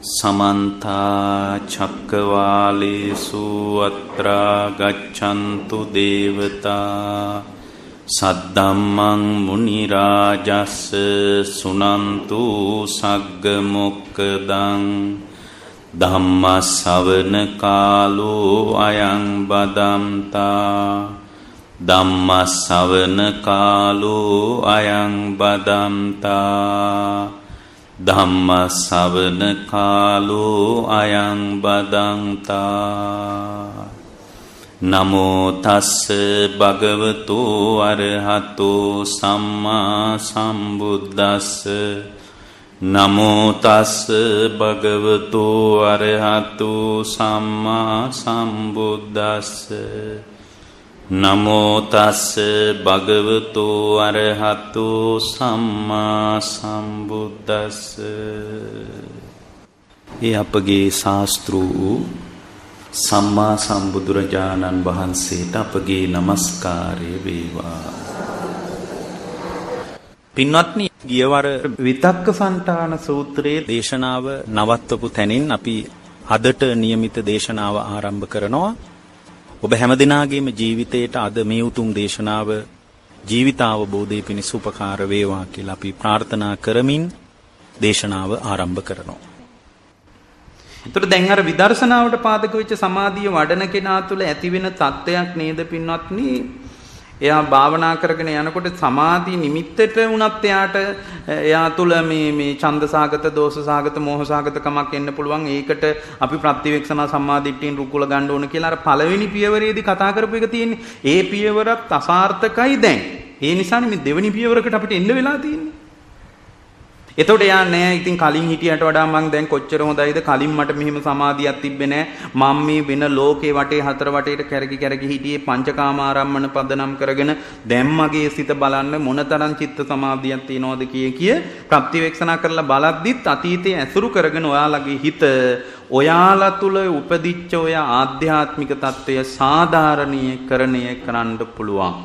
समन्ता चक्रवालेषु अत्रा गच्छन्तु देवता सद्धम्मं मुनिराजस्य सुनन्तु सग्गमुक्कदं धम्मश्रवण कालो अयं बदन्ता धम्मश्रवण कालो अयं बदन्ता धम्मश्रवण कालो अयं बदन्ता नमो तस्स भगवतो अरहतो सम्मा सम्बुद्दस्स नमो तस्स भगवतो अरहतो सम्मा सम्बुद्दस्स नमो तस्स भगवतो अरहतो सम्मा सम्बुद्दस्स ये අපගේ ශාස්ත්‍රූ සම්මා සම්බුදුරජාණන් වහන්සේට අපගේ নমස්කාරය වේවා. පින්වත්නි, ගියවර විතක්ක සන්තාන සූත්‍රයේ දේශනාව නවත්වපු තැනින් අපි අදට નિયમિત දේශනාව ආරම්භ කරනවා. ඔබ හැමදිනාගේම ජීවිතයට අද මේ උතුම් දේශනාව ජීවිතාවබෝධය පිණිස උපකාර වේවා කියලා අපි ප්‍රාර්ථනා කරමින් දේශනාව ආරම්භ කරනවා. එතකොට දැන් අර විදර්ශනාවට පාදක වෙච්ච සමාධිය වඩන කෙනා තුළ ඇති වෙන තත්ත්වයක් නේද පින්වත්නි? එයා භාවනා කරගෙන යනකොට සමාධි නිමිත්තට වුණත් එයා තුළ මේ ඡන්දසාගත, දෝෂසාගත, මෝහසාගතකමක් එන්න පුළුවන්. ඒකට අපි ප්‍රතිවේක්ෂණ සම්මාදිට්ඨියෙන් රුකුල ගන්න ඕන කියලා අර පළවෙනි පියවරේදී කතා කරපු එක තියෙන්නේ. ඒ පියවරත් අසාර්ථකයි දැන්. ඒ නිසානේ මේ දෙවෙනි පියවරකට අපිට එන්න වෙලා තියෙන්නේ. එතකොට යා නෑ ඉතින් කලින් හිටියට වඩා මං දැන් කොච්චර හොඳයිද, කලින් මට මෙහිම සමාධියක් තිබ්බේ නෑ, මම මේ වෙන ලෝකේ වටේ හතර වටේට කැරකි හිටියේ පංචකාම ආරම්මන පදනම් කරගෙන දැන් මගේ සිත බලන්න මොනතරම් චිත්ත සමාධියක් තියනවද කිය ප්‍රතිවේක්ෂණ කරලා බලද්දිත් අතීතයේ ඇසුරු කරගෙන ඔයාලගේ හිත ඔයාලා තුල උපදිච්ච ඔය ආධ්‍යාත්මික தত্ত্বය සාධාරණීකරණය කරන්න පුළුවන්.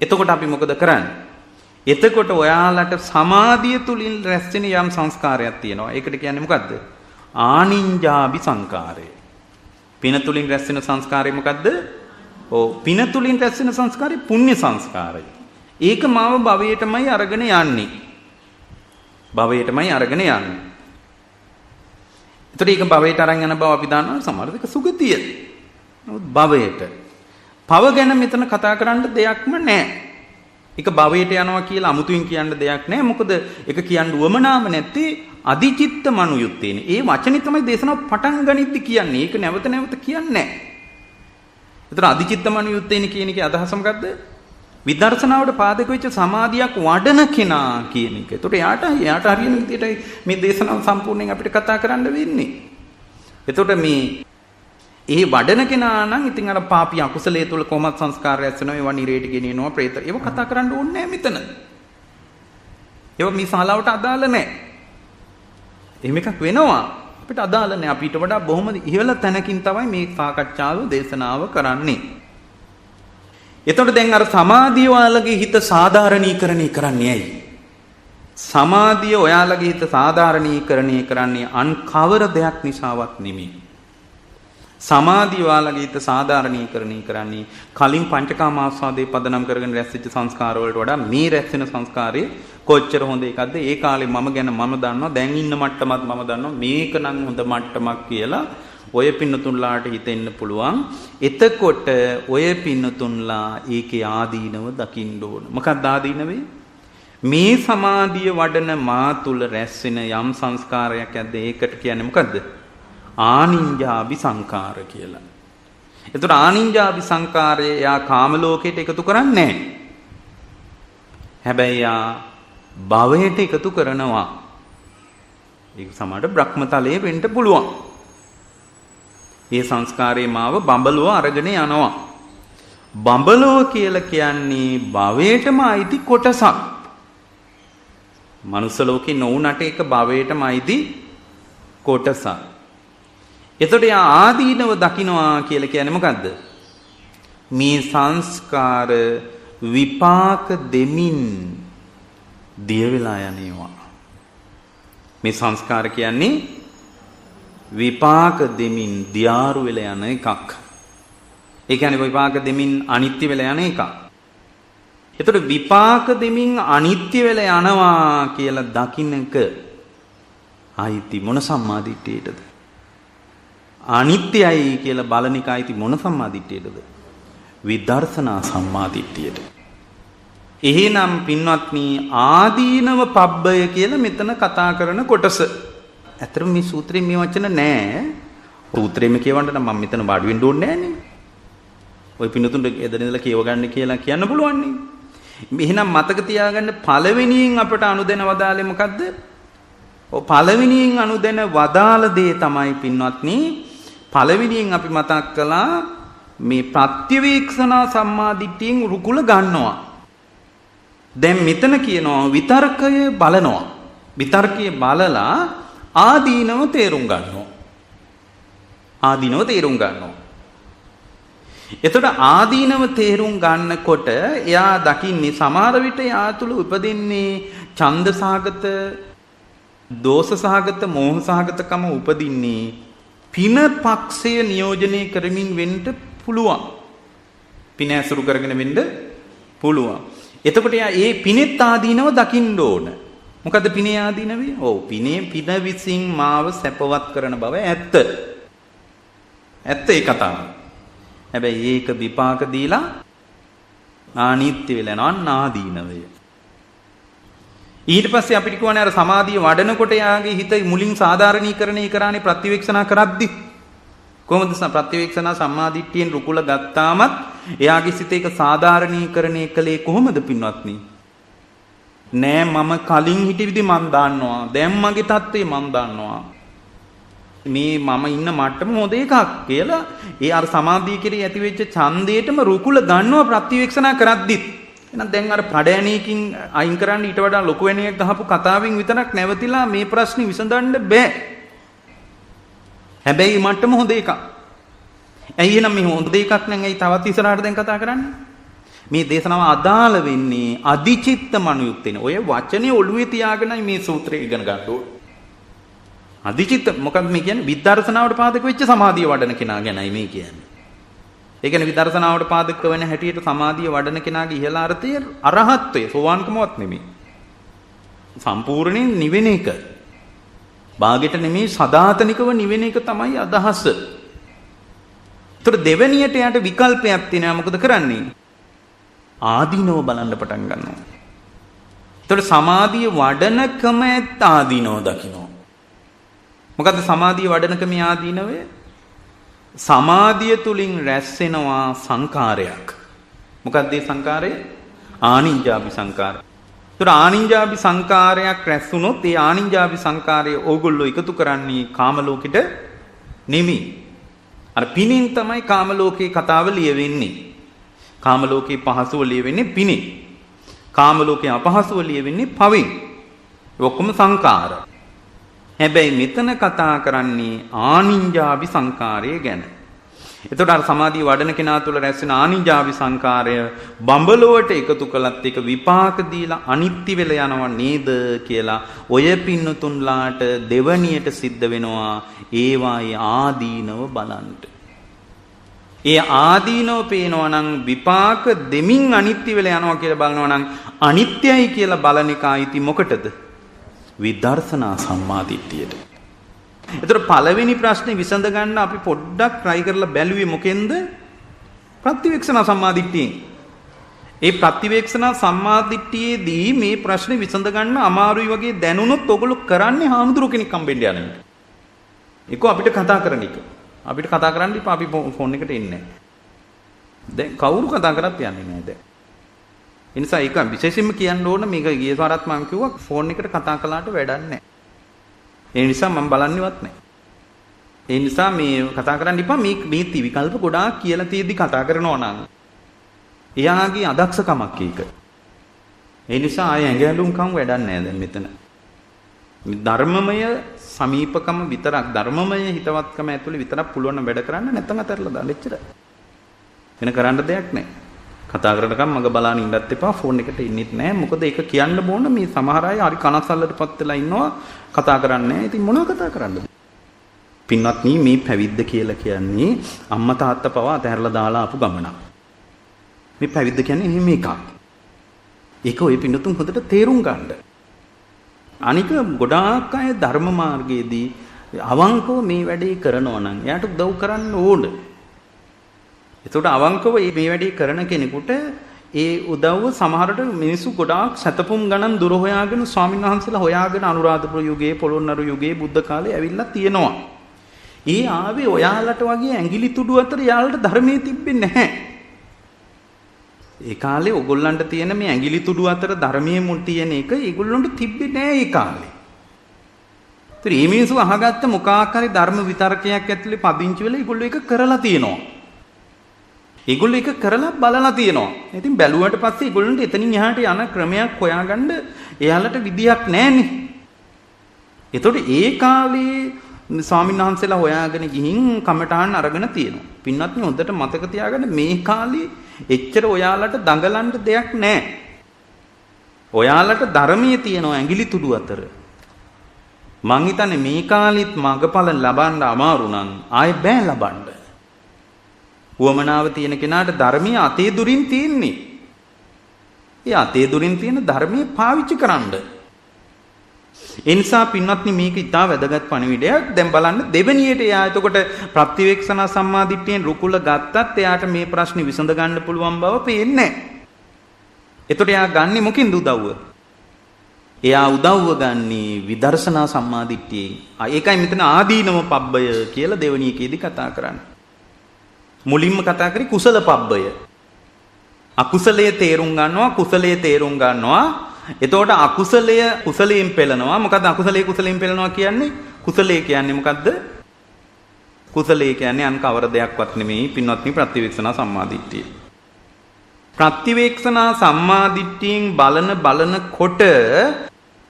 එතකොට අපි මොකද කරන්නේ? එතකොට ඔයාලට සමාධිය තුලින් රැස් වෙන යම් සංස්කාරයක් තියෙනවා. ඒකට කියන්නේ මොකද්ද? ආනින්ජාබි සංකාරය. පින තුලින් රැස් වෙන සංස්කාරය මොකද්ද? පින තුලින් රැස් වෙන සංස්කාරය පුණ්‍ය සංස්කාරය. ඒක මාව භවයටමයි අරගෙන යන්නේ. භවයටමයි අරගෙන යන්නේ. ඒතර ඒක භවයට අරන් යන බව අපි දන්නවා. සමහරවිට සුගතිය. නමුත් භවයට. භව ගැන මෙතන කතා කරන්න දෙයක්ම නැහැ. ඒක භවයට යනවා කියලා අමුතුවෙන් කියන්න දෙයක් නැහැ. මොකද ඒක කියන්න උවමනාම නැත්තේ අධිචිත්ත මනුයුත්තේනේ. ඒ වචනේ තමයි දේශනාව පටන් ගනිද්දි කියන්නේ. ඒක නැවත නැවත කියන්නේ නැහැ. ඒතර අධිචිත්ත මනුයුත්තේනේ කියන එකේ අදහස මොකද්ද? විදර්ශනාවට පාදක වෙච්ච සමාධියක් වඩන කෙනා කියන එක. ඒතර එයාට හරියන විදිහට මේ දේශනාව සම්පූර්ණයෙන් අපිට කතා කරන්න වෙන්නේ. එතකොට මේ ඒ වඩන කෙනා නම් ඉතින් අර පාපී අකුසලයේ තුල කොහොමත් සංස්කාර රැස් වෙනවා, ඒවා නිරේට ගෙනියනවා, പ്രേත. ඒව කතා කරන්න ඕනේ නැහැ මෙතන. ඒවා මේ ශාලාවට අදාළ නැහැ. එහෙම එකක් වෙනවා. අපිට අදාළ නැහැ. අපිට වඩා බොහොම ඉහළ තැනකින් තමයි මේ සාකච්ඡාව, දේශනාව කරන්නේ. එතකොට දැන් අර සමාධිය ඔයාලගේ හිත සාධාරණීකරණය කරන්නේ ඇයි? සමාධිය ඔයාලගේ හිත සාධාරණීකරණය කරන්නේ අන් කවර දෙයක් නිසාවත් නෙමෙයි. සමාධිය ඔයාලගේ හිත සාධාරණීකරණය කරන්නේ කලින් පංචකාම ආස්වාදයේ පදනම් කරගෙන රැස්වෙච්ච සංස්කාර වලට වඩා මේ රැස් වෙන සංස්කාරයේ කොච්චර හොඳ එකක්ද? ඒ කාලේ මම ගැන මම දන්නවා, දැන් ඉන්න මට්ටමත් මම දන්නවා, මේක නම් හොඳ මට්ටමක් කියලා ඔය පින්නතුන්ලාට හිතෙන්න පුළුවන්. එතකොට ඔය පින්නතුන්ලා ඒකේ ආදීනව දකින්න ඕන. මොකක්ද ආදීනවේ? මේ සමාධිය වඩන මා තුල රැස් වෙන යම් සංස්කාරයක් ඇද්ද? ඒකට කියන්නේ මොකද්ද? ආනින්ජාබි සංකාර කියලා. එතකොට ආනින්ජාබි සංකාරය යා කාම ලෝකයට එකතු කරන්නේ නැහැ. හැබැයි යා භවයට එකතු කරනවා. ඒක සමහරට බ්‍රහ්මතලයේ වෙන්න පුළුවන්. ඒ සංස්කාරයේ මාව බඹලුව අරගෙන යනවා. බඹලුව කියලා කියන්නේ භවයටම අයිති කොටසක්. මනුස්ස ලෝකේ නොඋනට ඒක භවයටම අයිති කොටසක්. එතකොට යා ආදීනව දකින්නවා කියලා කියන්නේ මොකද්ද? මේ සංස්කාර විපාක දෙමින් දිය වෙලා යනවා. මේ සංස්කාර කියන්නේ විපාක දෙමින් දියාරු වෙලා යන එකක්. ඒ කියන්නේ විපාක දෙමින් අනිත්‍ය වෙලා යන එකක්. එතකොට විපාක දෙමින් අනිත්‍ය වෙලා යනවා කියලා දකින්නක ආයිති මොන සම්මාදිට්ඨියටද? අනිත්‍යයි කියලා බලන එක ආයිති මොන සම්මාදිට්ඨියටද? විදර්ශනා සම්මාදිට්ඨියට. එහෙනම් පින්වත්නි ආදීනව පබ්බය කියලා මෙතන කතා කරන කොටස. ඇත්තටම මේ සූත්‍රයේ මේ වචන නෑ. සූත්‍රයේම කියවන්න නම් මම මෙතන වාඩි වෙන්න ඕනේ නෑනේ. ওই පින්නතුන්ට එදෙන ඉඳලා කියව ගන්න කියලා කියන්න පුළුවන් නේ. එහෙනම් මතක තියාගන්න පළවෙනියෙන් අපට අනුදැන වදාලේ මොකද්ද? ඔය පළවෙනියෙන් අනුදැන වදාළ දේ තමයි පින්වත්නි පළවෙනියෙන් අපි මතක් කළා මේ ප්‍රත්‍යවේක්ෂණා සම්මාදිට්ඨියෙන් රුකුල ගන්නවා. දැන් මෙතන කියනවා විතර්කය බලනවා. විතර්කයේ බලලා ආදීනව තේරුම් ගන්නවා. ආදීනව තේරුම් ගන්නවා. එතකොට ආදීනව තේරුම් ගන්නකොට එයා දකින්නේ සමහර විට එයා තුළ උපදින්නේ ඡන්දසහගත, දෝෂසහගත, මෝහසහගතකම උපදින්නේ පින පක්ෂය නියෝජනය කරමින් වෙන්න පුළුවන්. පින ඇසුරු කරගෙන වෙන්න පුළුවන්. එතකොට එයා ඒ පිනෙත් ආදීනව දකින්න ඕන. මොකද පිනේ ආදීනවේ? ඔව් පිනේ පින විසින් මාව සැපවත් කරන බව ඇත්ත. ඇත්ත ඒ කතාව. හැබැයි ඒක විපාක දීලා අනිත්‍ය වෙලා යනවා ආදීනවය. ඊට පස්සේ අපිට කියවනේ අර සමාධිය වඩනකොට යාගේ හිත මුලින් සාධාරණීකරණය කරානේ ප්‍රතිවේක්ෂණා කරද්දි. කොහොමද ප්‍රතිවේක්ෂණා සම්මාදිට්ඨියෙන් රුකුල ගත්තාමත් එයාගේ සිත ඒක සාධාරණීකරණය කළේ කොහොමද පින්වත්නි? නෑ මම කලින් හිටි විදි මන් දන්නවා. දැන් මගේ தත්ත්වය මන් දන්නවා. මේ මම ඉන්න මට්ටම හොඳ එකක් කියලා ඒ අර සමාධිය කෙරේ ඇති වෙච්ච ඡන්දේටම රුකුල ගන්නවා ප්‍රතිවේක්ෂණා කරද්දිත්. එහෙනම් දැන් අර පඩෑණියකින් අයින් කරන්න ඊට වඩා ලොකු වෙණයක් ගහපු කතාවෙන් විතරක් නැවතිලා මේ ප්‍රශ්නේ විසඳන්න බෑ. හැබැයි මට්ටම හොඳ එකක්. ඇයි එහෙනම් මේ හොඳ එකක් නම් ඇයි තවත් ඉස්සරහට දැන් කතා කරන්නේ? මේ දේශනාව අදාළ වෙන්නේ අධිචිත්ත මනුයුක්තේන. ඔය වචනේ ඔළුවේ තියාගෙනයි මේ සූත්‍රය ඉගෙන ගන්න ඕනේ. අධිචිත්ත මොකක්ද මේ කියන්නේ? විදර්ශනාවට පාදක වෙච්ච සමාධිය වඩන කෙනා ගැනයි මේ කියන්නේ. ඒ කියන්නේ විදර්ශනාවට පාදක වෙන හැටියට සමාධිය වඩන කෙනාගේ ඉහළ අර්ථය අරහත්ත්වය, සෝවාන්කමවත් නෙමෙයි. සම්පූර්ණයෙන් නිවෙන එක. භාගෙට නෙමෙයි සදාතනිකව නිවෙන එක තමයි අදහස. ඒතර දෙවෙනියට යට විකල්පයක් තියෙනවා. මොකද කරන්නේ? ආදීනව බලන්න පටන් ගන්නවා. ඒතර සමාධිය වඩනකම ආදීනව දකින්න. මොකද්ද සමාධිය වඩනකම ආදීනවේ? සමාධිය තුලින් රැස් වෙනවා සංකාරයක්. මොකක්ද ඒ සංකාරය? ආනිඤ්ඤාභි සංකාරය. ඒතර ආනිඤ්ඤාභි සංකාරයක් රැස් වුණොත් ඒ ආනිඤ්ඤාභි සංකාරය ඕගොල්ලෝ එකතු කරන්නේ කාම ලෝකෙට නෙමෙයි. අර පිනින් තමයි කාම ලෝකේ කතාව ලියවෙන්නේ. කාම ලෝකේ පහසුව ලියවෙන්නේ පිනින්. කාම ලෝකේ අපහසුව ලියවෙන්නේ පවෙන්. ඔක්කොම සංකාර. හැබැයි මෙතන කතා කරන්නේ ආනිඤ්ඤාභි සංකාරය ගැන. එතකොට අර සමාධිය වඩන කෙනා තුළ රැස් වෙන ආනිඤ්ඤාභි සංකාරය බඹලොවට එකතු කළත් ඒක විපාක දීලා අනිත්‍ය වෙලා යනවා නේද කියලා ඔය පින්නතුන්ලාට දෙවණියට සිද්ධ වෙනවා ඒවායේ ආදීනව බලන්න. ඒ ආදීනව පේනවා නම් විපාක දෙමින් අනිත්‍ය වෙලා යනවා කියලා බලනවා නම් අනිත්‍යයි කියලා බලන එක ආйти මොකටද? විදර්ශනා සම්මාදිට්ඨියට. ඒතර පළවෙනි ප්‍රශ්නේ විසඳ ගන්න අපි පොඩ්ඩක් try කරලා බැලුවේ මොකෙන්ද? ප්‍රතිවේක්ෂණ සම්මාදිට්ඨියෙන්. ඒ ප්‍රතිවේක්ෂණ සම්මාදිට්ඨියේදී මේ ප්‍රශ්නේ විසඳ ගන්න අමාරුයි වගේ දැනුනොත් ඔයගොල්ලෝ කරන්නේ හාමුදුරු කෙනෙක් හම්බෙන්න යන එක. ඒක අපිට කතා කරන්න එක. අපිට කතා කරන්න ඉපා අපි ෆෝන් එකට එන්නේ නැහැ. දැන් කවුරු කතා කරත් යන්නේ නැහැ දැන්. ඒ නිසා ඒක විශේෂයෙන්ම කියන්න ඕන මේක ගිය සාරත් මම කිව්වා ෆෝන් එකට කතා කළාට වැඩක් නැහැ. ඒ නිසා මම බලන්නේවත් නැහැ. ඒ නිසා මේ කතා කරන්න ඉපා මේ විකල්ප ගොඩාක් කියලා තියෙද්දි කතා කරනවා නම් එයාගේ අදක්ෂකමක් ඒක. ඒ නිසා ආය ඇඟැලුම්කම් වැඩක් නැහැ දැන් මෙතන. ධර්මමය සමීපකම විතරක් ධර්මමය හිතවත්කම ඇතුලේ විතරක් පුළුවන් වැඩ කරන්න නැත්නම් අතහැරලා දාන්න එච්චරයි. වෙන කරන්න දෙයක් නැහැ. කතා කරනකම් මග බලන්න ඉන්නත් එපා ෆෝන් එකට ඉන්නෙත් නැහැ. මොකද ඒක කියන්න ඕන මේ සමහර අය හරි කනස්සල්ලටපත් වෙලා ඉන්නවා කතා කරන්නේ නැහැ. ඉතින් මොනව කතා කරන්නද? පින්වත්නි මේ පැවිද්ද කියලා කියන්නේ අම්මා තාත්තා පවා අතහැරලා දාලා ආපු ගමනක්. මේ පැවිද්ද කියන්නේ එහෙම එකක්. ඒක ඔය පින්වතුන් හොඳට තේරුම් ගන්න. අනික ගොඩාක් අය ධර්ම මාර්ගයේදී අවංකව මේ වැඩේ කරනවා නම් එයාට උදව් කරන්න ඕන. ඒකට අවංකව මේ වැඩේ කරන කෙනෙකුට ඒ උදව්ව සමහරට මිනිස්සු ගොඩාක් සතපුම් ගණන් දුර හොයාගෙන ස්වාමීන් වහන්සේලා හොයාගෙන අනුරාධපුර යුගයේ පොළොන්නරු යුගයේ බුද්ධ කාලේ ඇවිල්ලා තියෙනවා. ඒ ආවේ ඔයාලට වගේ ඇඟිලි තුඩු අතර යාළට ධර්මයේ තිබෙන්නේ නැහැ. ඒ කාලේ ඕගොල්ලන්ට තියෙන මේ ඇඟිලි තුඩු අතර ධර්මයේ මුල් තියෙන එක ඒගොල්ලන්ට තිබ්බේ නැහැ ඒ කාලේ. ඒතර මේ මිනිස්සු අහගත්ත මොකක් හරි ධර්ම විතරකයක් ඇතුලේ පදිංචි වෙලා ඒගොල්ලෝ ඒක කරලා තියෙනවා. ඒගොල්ලෝ ඒක කරලා බලලා තියෙනවා. ඉතින් බැලුවට පස්සේ ඒගොල්ලන්ට එතනින් එහාට යන ක්‍රමයක් හොයාගන්න එයාලට විදියක් නැහැනේ. ඒතකොට ඒ කාලේ ස්වාමීන් වහන්සේලා හොයාගෙන ගිහින් කමඨාන් අරගෙන තියෙනවා. පින්වත්නි හොඳට මතක තියාගන්න මේ කාලේ එච්චර ඔයාලට දඟලන්න දෙයක් නැහැ. ඔයාලට ධර්මයේ තියෙනවා ඇඟිලි තුඩු අතර. මං හිතන්නේ මේ කාලෙත් මගපල ලබන්න අමාරු නම් ආයෙ බෑ ලබන්න. වමනාව තියෙන කෙනාට ධර්මයේ අතේ දුරින් තියෙන්නේ. ඒ අතේ දුරින් තියෙන ධර්මයේ පාවිච්චි කරන්න. ඒ නිසා පින්වත්නි මේක ඉතා වැදගත් පණිවිඩයක්. දැන් බලන්න දෙවෙනියට එයා එතකොට ප්‍රතිවේක්ෂණ සම්මාදිට්ඨියෙන් රුකුල ගත්තත් එයාට මේ ප්‍රශ්නේ විසඳ ගන්න පුළුවන් බව පේන්නේ නැහැ. එතකොට එයා ගන්නෙ මොකින්ද උදව්ව? එයා උදව්ව ගන්නෙ විදර්ශනා සම්මාදිට්ඨියෙන්. ඒකයි මෙතන ආදීනව පබ්බය කියලා දෙවෙනි එකේදී කතා කරන්නේ. මුලින්ම කතා කරේ කුසල පබ්බය. අකුසලයේ තේරුම් ගන්නවා කුසලයේ තේරුම් ගන්නවා. එතකොට අකුසලය කුසලයෙන් පෙළනවා. මොකද්ද අකුසලයේ කුසලයෙන් පෙළනවා කියන්නේ? කුසලයේ කියන්නේ මොකද්ද? කුසලයේ කියන්නේ අන් කවර දෙයක්වත් නෙමෙයි පින්වත්නි ප්‍රතිවේක්ෂණ සම්මාදිට්ඨිය. ප්‍රතිවේක්ෂණ සම්මාදිට්ඨියෙන් බලනකොට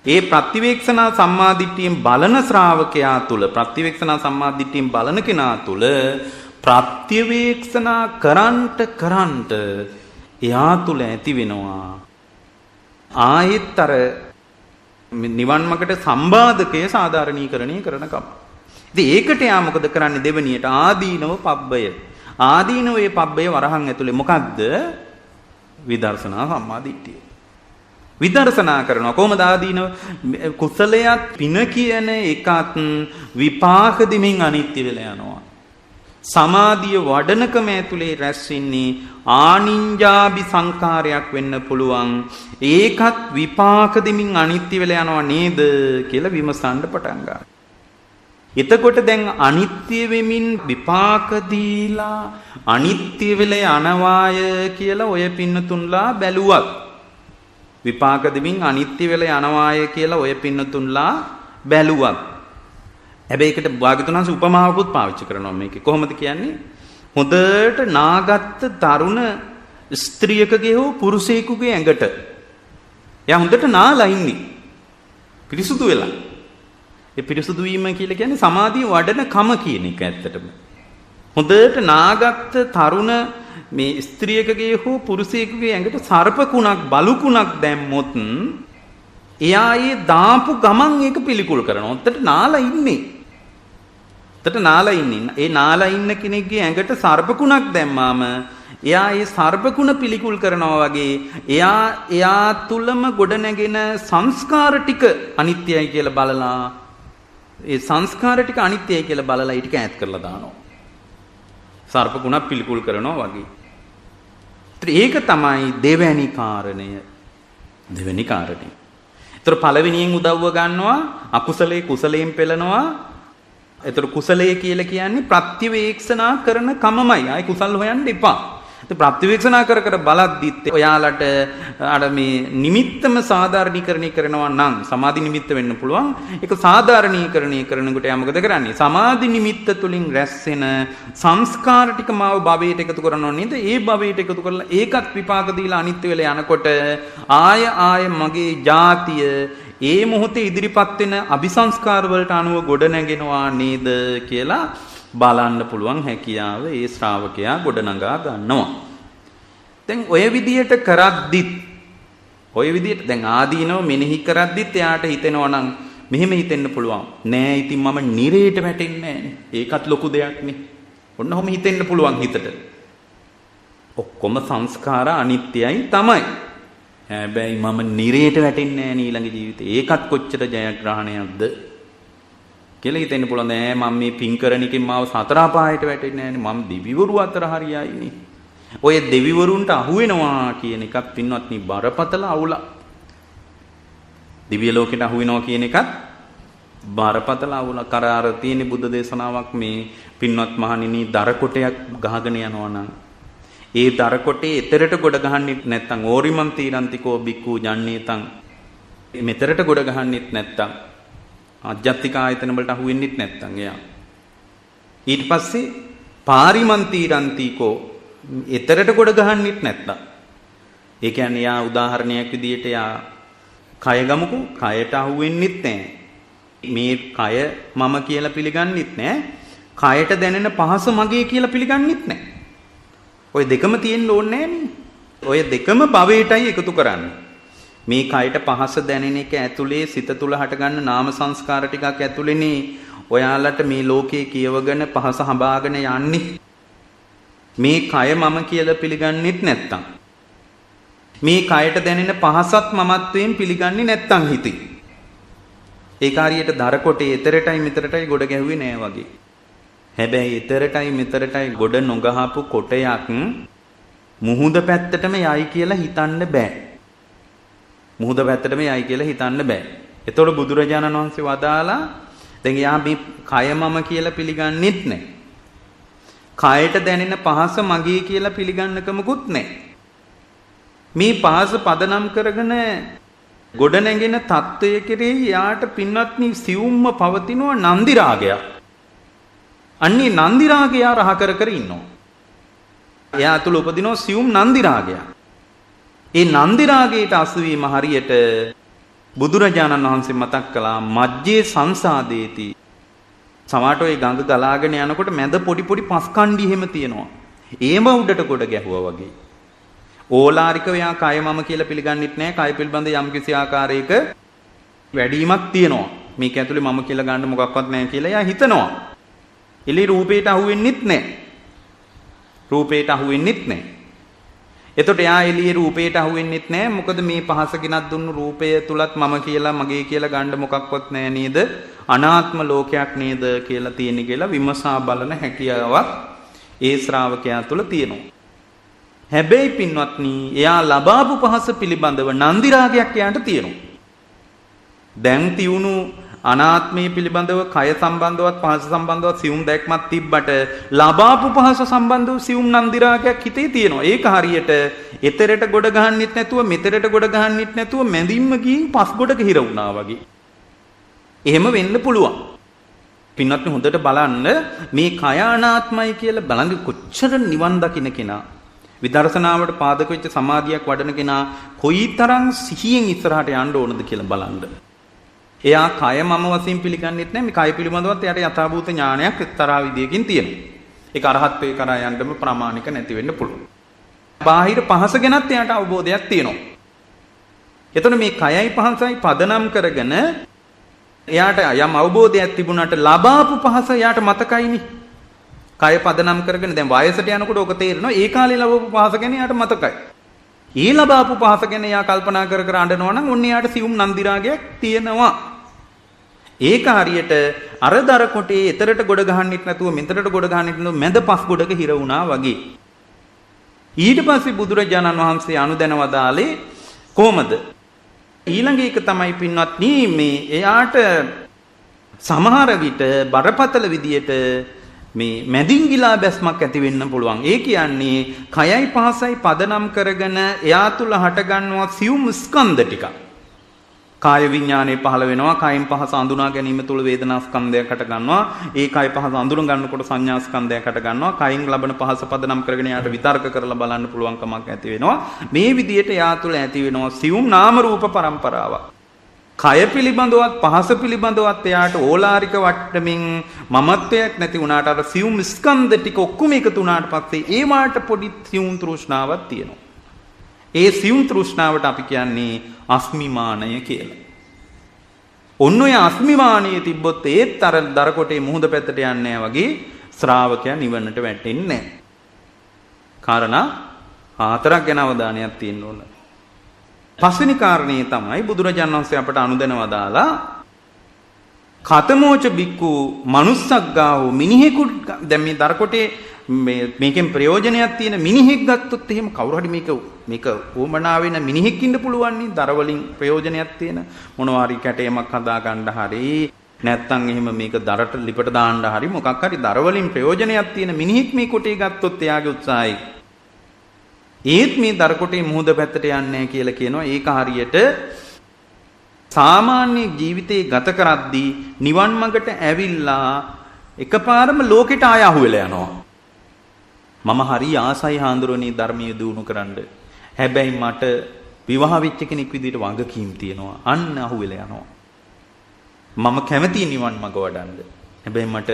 ඒ ප්‍රතිවේක්ෂණ සම්මාදිට්ඨියෙන් බලන ශ්‍රාවකයා තුල ප්‍රතිවේක්ෂණ සම්මාදිට්ඨියෙන් බලන කෙනා තුල ප්‍රතිවේක්ෂණ කරන්ට එයා තුල ඇති වෙනවා ආයෙත් අර නිවන් මාර්ගට සම්බාධකය සාධාරණීකරණය කරනකම්. ඉතින් ඒකට යා මොකද කරන්නේ දෙවෙනියට ආදීනව පබ්බය. ආදීනවේ පබ්බය වරහන් ඇතුලේ මොකද්ද? විදර්ශනා සම්මාදිට්ඨිය. විදර්ශනා කරනවා කොහොමද ආදීනව? කුසලයක් පින කියන එකත් විපාක දෙමින් අනිත්‍ය වෙලා යනවා. සමාධිය වඩනකම ඇතුලේ රැස් වෙන්නේ ආනින්ජාබි සංකාරයක් වෙන්න පුළුවන්. ඒකත් විපාක දෙමින් අනිත්‍ය වෙලා යනවා නේද කියලා විමසන්න පටන් ගන්නවා. එතකොට දැන් අනිත්‍ය වෙමින් විපාක දීලා අනිත්‍ය වෙලා යනවාය කියලා ඔය පින්නතුන්ලා බැලුවත් විපාක දෙමින් අනිත්‍ය වෙලා යනවාය කියලා ඔය පින්නතුන්ලා බැලුවත් හැබැයි ඒකට භාග්‍යතුන්වහන්සේ උපමාවකුත් පාවිච්චි කරනවා මේකේ. කොහොමද කියන්නේ? හොඳට නාගත්ත තරුණ ස්ත්‍රියකගේ හෝ පුරුෂයෙකුගේ ඇඟට එයා හොඳට නාලා ඉන්නේ. පිරිසුදු වෙලා. ඒ පිරිසුදු වීම කියලා කියන්නේ සමාධිය වඩන කම කියන එක ඇත්තටම. හොඳට නාගත්ත තරුණ මේ ස්ත්‍රියකගේ හෝ පුරුෂයෙකුගේ ඇඟට සර්පකුණක් බලුකුණක් දැම්මොත් එයා ඒ දාපු ගමන් ඒක පිළිකුල් කරනවා. උත්තර නාලා ඉන්නේ. උත්තර නාලා ඉන්නේ. ඒ නාලා ඉන්න කෙනෙක්ගේ ඇඟට සර්පකුණක් දැම්මාම එයා ඒ සර්පකුණ පිළිකුල් කරනවා වගේ එයා තුලම ගොඩනැගෙන සංස්කාර ටික අනිත්‍යයි කියලා බලලා ඒ සංස්කාර ටික අනිත්‍යයි කියලා බලලා ඊට ඈත් කරලා දානවා. සර්පකුණක් පිළිකුල් කරනවා වගේ. ඒක තමයි දෙවැනි කාරණය. දෙවැනි කාරණේ. ඒතර පළවෙනියෙන් උදව්ව ගන්නවා අකුසලයේ කුසලයෙන් පෙළනවා. ඒතර කුසලයේ කියලා කියන්නේ ප්‍රතිවේක්ෂණා කරන කමමයි. ආයි කුසල් හොයන්න එපා. ඒත් ප්‍රතිවේක්ෂණා කර බලද්දිත් ඔයාලට අර මේ නිමිත්තම සාධාරණීකරණය කරනවා නම් සමාධි නිමිත්ත වෙන්න පුළුවන්. ඒක සාධාරණීකරණය කරනකොට යා මොකද කරන්නේ? සමාධි නිමිත්ත තුලින් රැස් වෙන සංස්කාර ටික මාව භවයට එකතු කරනවා නේද? ඒ භවයට එකතු කරලා ඒකත් විපාක දීලා අනිත්‍ය වෙලා යනකොට ආය මගේ ජාතිය ඒ මොහොතේ ඉදිරිපත් වෙන අபிසංස්කාර වලට අනුව ගොඩ නැගෙනවා නේද කියලා බලන්න පුළුවන් හැකියාව ඒ ශ්‍රාවකයා ගොඩනගා ගන්නවා. දැන් ඔය විදියට කරද්දිත් ඔය විදියට දැන් ආදීනව මෙනෙහි කරද්දිත් එයාට හිතෙනවා නම් මෙහෙම හිතෙන්න පුළුවන්. නෑ ඉතින් මම නිරේට වැටෙන්නේ නෑනේ. ඒකත් ලොකු දෙයක් නේ. ඔන්න ඔහොම හිතෙන්න පුළුවන් හිතට. ඔක්කොම සංස්කාර අනිත්‍යයි තමයි. හැබැයි මම නිරේට වැටෙන්නේ නෑ ඊළඟ ජීවිතේ. ඒකත් කොච්චර ජයග්‍රහණයක්ද කියලා හිතෙන්න පුළුවන්. නෑ මම මේ පින් කරන එකෙන් මාව සතර අපායට වැටෙන්නේ නෑනේ. මම දිවිවරු අතර හරියයිනේ. ඔය දෙවිවරුන්ට අහු වෙනවා කියන එකත් පින්වත්නි බරපතල අවුලක්. දිව්‍ය ලෝකෙට අහු වෙනවා කියන එකත් බරපතල අවුලක්. අර තියෙන බුද්ධ දේශනාවක් මේ පින්වත් මහණෙනි දර කොටයක් ගහගෙන යනවා නම් ඒ දර කොටේ එතරට ගොඩ ගහන්නෙත් නැත්නම් ඕරිමන් තීරන්තිකෝ බික්කු ජන්නේතං මෙතරට ගොඩ ගහන්නෙත් නැත්නම් ආධ්‍යාත්මික ආයතන වලට අහු වෙන්නෙත් නැත්නම් එයා ඊට පස්සේ පාරිමන් තීරන්තිකෝ එතරට ගොඩ ගහන්නෙත් නැත්නම් ඒ කියන්නේ යා උදාහරණයක් විදියට යා කය ගමුකෝ කයට අහු වෙන්නෙත් නැහැ මේ කය මම කියලා පිළිගන්නෙත් නැහැ කයට දැනෙන පහස මගේ කියලා පිළිගන්නෙත් නැහැ ඔය දෙකම තියෙන්න ඕනේ නෑනේ. ඔය දෙකම භවයටයි එකතු කරන්නේ. මේ කයට පහස දැනෙන එක ඇතුලේ සිත තුල හටගන්න නාම සංස්කාර ටිකක් ඇතුලේනේ ඔයාලට මේ ලෝකේ කියවගෙන පහස හඹාගෙන යන්නේ. මේ කය මම කියලා පිළිගන්නෙත් නැත්තම්. මේ කයට දැනෙන පහසත් මමත්වයෙන් පිළිගන්නේ නැත්තම් හිතේ. ඒක හරියට දර කොටේ එතරටයි මෙතරටයි ගොඩ ගැහුවේ නෑ වගේ. හැබැයි ඊතරටයි මෙතරටයි ගොඩ නොගහපු කොටයක් මුහුද පැත්තටම යයි කියලා හිතන්න බෑ. මුහුද පැත්තටම යයි කියලා හිතන්න බෑ. එතකොට බුදුරජාණන් වහන්සේ වදාලා දැන් යා මේ කය මම කියලා පිළිගන්නෙත් නෑ. කයට දැනෙන පහස මගේ කියලා පිළිගන්නකමකුත් නෑ. මේ පහස පදනම් කරගෙන ගොඩ නැගෙන తত্ত্বය කෙරෙහි යාට පින්වත්නි සියුම්ම පවතිනවා නන්දි රාගයක්. අන්නේ නන්දි රාගය රහ කර කර ඉන්නවා. එයා තුල උපදිනවා සියුම් නන්දි රාගය. ඒ නන්දි රාගයට අසුවීම හරියට බුදුරජාණන් වහන්සේ මතක් කළා මජ්ජේ සංසාදේති. සමහරට ওই ගඟ ගලාගෙන යනකොට මැද පොඩි පොඩි පස් කණ්ඩි එහෙම තියෙනවා. ඒම උඩට ගොඩ ගැහුවා වගේ. ඕලාරිකව යා කය මම කියලා පිළිගන්නෙත් නෑ. කය පිළිබඳ යම්කිසි ආකාරයක වැඩිමක් තියෙනවා. මේක ඇතුලේ මම කියලා ගන්න මොකක්වත් නෑ කියලා යා හිතනවා. එළි රූපේට අහු වෙන්නෙත් නැහැ. රූපේට අහු වෙන්නෙත් නැහැ. එතකොට යා එළියේ රූපේට අහු වෙන්නෙත් නැහැ. මොකද මේ පහස ගෙනත් දුන්නු රූපය තුලත් මම කියලා මගේ කියලා ගන්න මොකක්වත් නැහැ නේද? අනාත්ම ලෝකයක් නේද කියලා තියෙන කියලා විමසා බලන හැකියාවක් ඒ ශ්‍රාවකයා තුල තියෙනවා. හැබැයි පින්වත්නි, එයා ලබාපු පහස පිළිබඳව නන්දි රාගයක් එයාට තියෙනවා. දැන් තියුණු අනාත්මයේ පිළිබඳව කය සම්බන්ධවත් පහස සම්බන්ධවත් සියුම් දැක්මක් තිබ්බට ලබාපු පහස සම්බන්ධව සියුම් නන්දි රාගයක් හිතේ තියෙනවා. ඒක හරියට එතරට ගොඩ ගහන්නෙත් නැතුව මෙතරට ගොඩ ගහන්නෙත් නැතුව මැදින්ම ගිහින් පස් ගොඩක හිර වුණා වගේ. එහෙම වෙන්න පුළුවන්. පින්වත්නි හොඳට බලන්න මේ කය අනාත්මයි කියලා බලන්න කොච්චර නිවන් දකින්න කෙනා විදර්ශනාවට පාදක වෙච්ච සමාධියක් වඩන කෙනා කොයිතරම් සිහියෙන් ඉස්සරහට යන්න ඕනද කියලා බලන්න. එයා කය මම වශයෙන් පිළිගන්නෙත් නැහැ. මේ කය පිළිබඳවත් එයාට යථාභූත ඥානයක් එක්තරා විදියකින් තියෙනවා. ඒක අරහත්ත්වේ කරා යන්නම ප්‍රමාණික නැති වෙන්න පුළුවන්. බාහිර පහස ගැනත් එයාට අවබෝධයක් තියෙනවා. එතකොට මේ කයයි පහසයි පදනම් කරගෙන එයාට යම් අවබෝධයක් තිබුණාට ලබාපු පහස එයාට මතකයිනේ. කය පදනම් කරගෙන දැන් වයසට යනකොට ඕක තේරෙනවා. ඒ කාලේ ලබපු පහස ගැන එයාට මතකයි. ඒ ලබාපු පහස ගැන එයා කල්පනා කර කර අඬනවා නම් ඔන්න එයාට සියුම් නන්දි රාගයක් තියෙනවා. ඒක හරියට අරදර කොටේ එතරට ගොඩ ගහන්නෙත් නැතුව මෙතරට ගොඩ ගහන්නෙත් නැතුව මැද පස් ගොඩක හිර වුණා වගේ. ඊට පස්සේ බුදුරජාණන් වහන්සේ අනුදැනවදාලේ කොහමද? ඊළඟ එක තමයි පින්වත්නි මේ එයාට සමහර විට බරපතල විදියට මේ මැදින් ගිලා බැස්මක් ඇති වෙන්න පුළුවන්. ඒ කියන්නේ කයයි පහසයි පදනම් කරගෙන එයා තුල හටගන්නවා සියුම් ස්කන්ධ ටිකක්. කාය විඥානේ පහළ වෙනවා. කයින් පහස අඳුනා ගැනීම තුල වේදනා ස්කන්ධයක් හට ගන්නවා. ඒ කය පහස අඳුන ගන්නකොට සංඥා ස්කන්ධයක් හට ගන්නවා. කයින් ලබන පහස පදනම් කරගෙන යාට විතර්ක කරලා බලන්න පුළුවන් කමක් ඇති වෙනවා. මේ විදිහට යා තුල ඇති වෙනවා සියුම් නාම රූප පරම්පරාවක්. කය පිළිබඳවත් පහස පිළිබඳවත් එයාට ඕලාරික වට්ටමින් මමත්වයක් නැති වුණාට අර සියුම් ස්කන්ධ ටික ඔක්කොම එකතු වුණාට පස්සේ ඒ වාට පොඩි සියුම් තෘෂ්ණාවක් තියෙනවා. ඒ සියුම් තෘෂ්ණාවට අපි කියන්නේ අස්මිමානය කියලා. ඔන්න ඔය අස්මිමානයේ තිබ්බොත් ඒත් අර දරකොටේ මුහුද පැත්තට යන්නේ වගේ ශ්‍රාවකයා නිවනට වැටෙන්නේ නැහැ. කාරණා 4ක් ගැන අවධානයක් තියෙන්න ඕන. පස්වෙනි කාරණේ තමයි බුදුරජාණන් වහන්සේ අපට අනුදැන වදාලා කතමෝච බික්කු manussග්ගාහෝ මිනිහෙකුට දැන් මේ දරකොටේ මේකෙන් ප්‍රයෝජනයක් තියෙන මිනිහෙක් ගත්තොත් එහෙම කවුරු හරි මේක ඕමනා වෙන මිනිහෙක් ඉන්න පුළුවන් නේ දර වලින් ප්‍රයෝජනයක් තියෙන මොනවා හරි කැටයමක් හදා ගන්න හරි නැත්තම් එහෙම මේක දරට ලිපට දාන්න හරි මොකක් හරි දර වලින් ප්‍රයෝජනයක් තියෙන මිනිහෙක් මේ කොටේ ගත්තොත් එයාගේ උත්සාහයි ඒත් මේ දර කොටේ මුහුද පැත්තට යන්නේ කියලා කියනවා ඒක හරියට සාමාන්‍ය ජීවිතේ ගත කරද්දී නිවන් මඟට ඇවිල්ලා එකපාරම ලෝකෙට ආය අහුවෙලා යනවා මම හරි ආසයි හාඳුරණී ධර්මයේ දිනු කරන්න. හැබැයි මට විවාහ වෙච්ච කෙනෙක් විදිහට වගකීම් තියෙනවා. අන්න අහුවෙලා යනවා. මම කැමති නිවන් මඟ වඩන්න. හැබැයි මට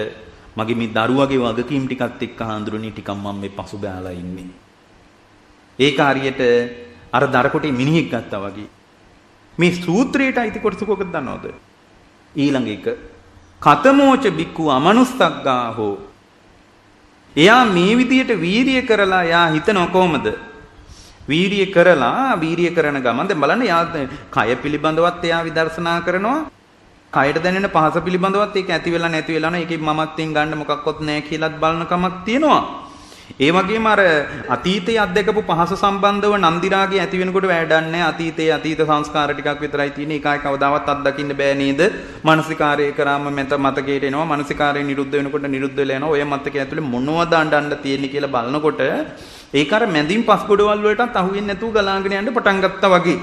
මගේ මේ දරුවගේ වගකීම් ටිකත් එක්ක හාඳුරණී ටිකක් මම මේ පසුබෑලා ඉන්නේ. ඒක හරියට අර දරකොටේ මිනිහෙක් ගත්තා වගේ. මේ සූත්‍රයට අයිති කොටස කොකද දන්නවද? ඊළඟ එක කතමෝච බික්කු අමනුස්සග්ගාහෝ එයා මේ විදියට වීරිය කරලා එයා හිතනව කොහමද? වීරිය කරන ගමන් දැන් බලන්න එයා කය පිළිබඳවත් එයා විදර්ශනා කරනවා. කයට දැනෙන පහස පිළිබඳවත් ඒක ඇති වෙලා නැති වෙලා නේද? ඒකේ මමත්වෙන් ගන්න මොකක්වත් නැහැ කියලාත් බලන කමක් තියෙනවා. ඒ වගේම අර අතීතයේ අත්දකපු පහස සම්බන්ධව නන්දිරාගේ ඇති වෙනකොට වැඩන්නේ අතීතයේ අතීත සංස්කාර ටිකක් විතරයි තියෙන්නේ. ඒකයි කවදාවත් අත්දකින්න බෑ නේද? මානසිකාරය කරාම මතකයට එනවා. මානසිකාරය නිරුද්ධ වෙනකොට නිරුද්ධ වෙලා යනවා. ඔය මතකයේ ඇතුලේ මොනවද අඬන්න තියෙන්නේ කියලා බලනකොට ඒක අර මැදින් පස් ගොඩවල් වලටත් අහුවෙන්නේ නැතුව ගලාගෙන යන්න පටන් ගත්තා වගේ.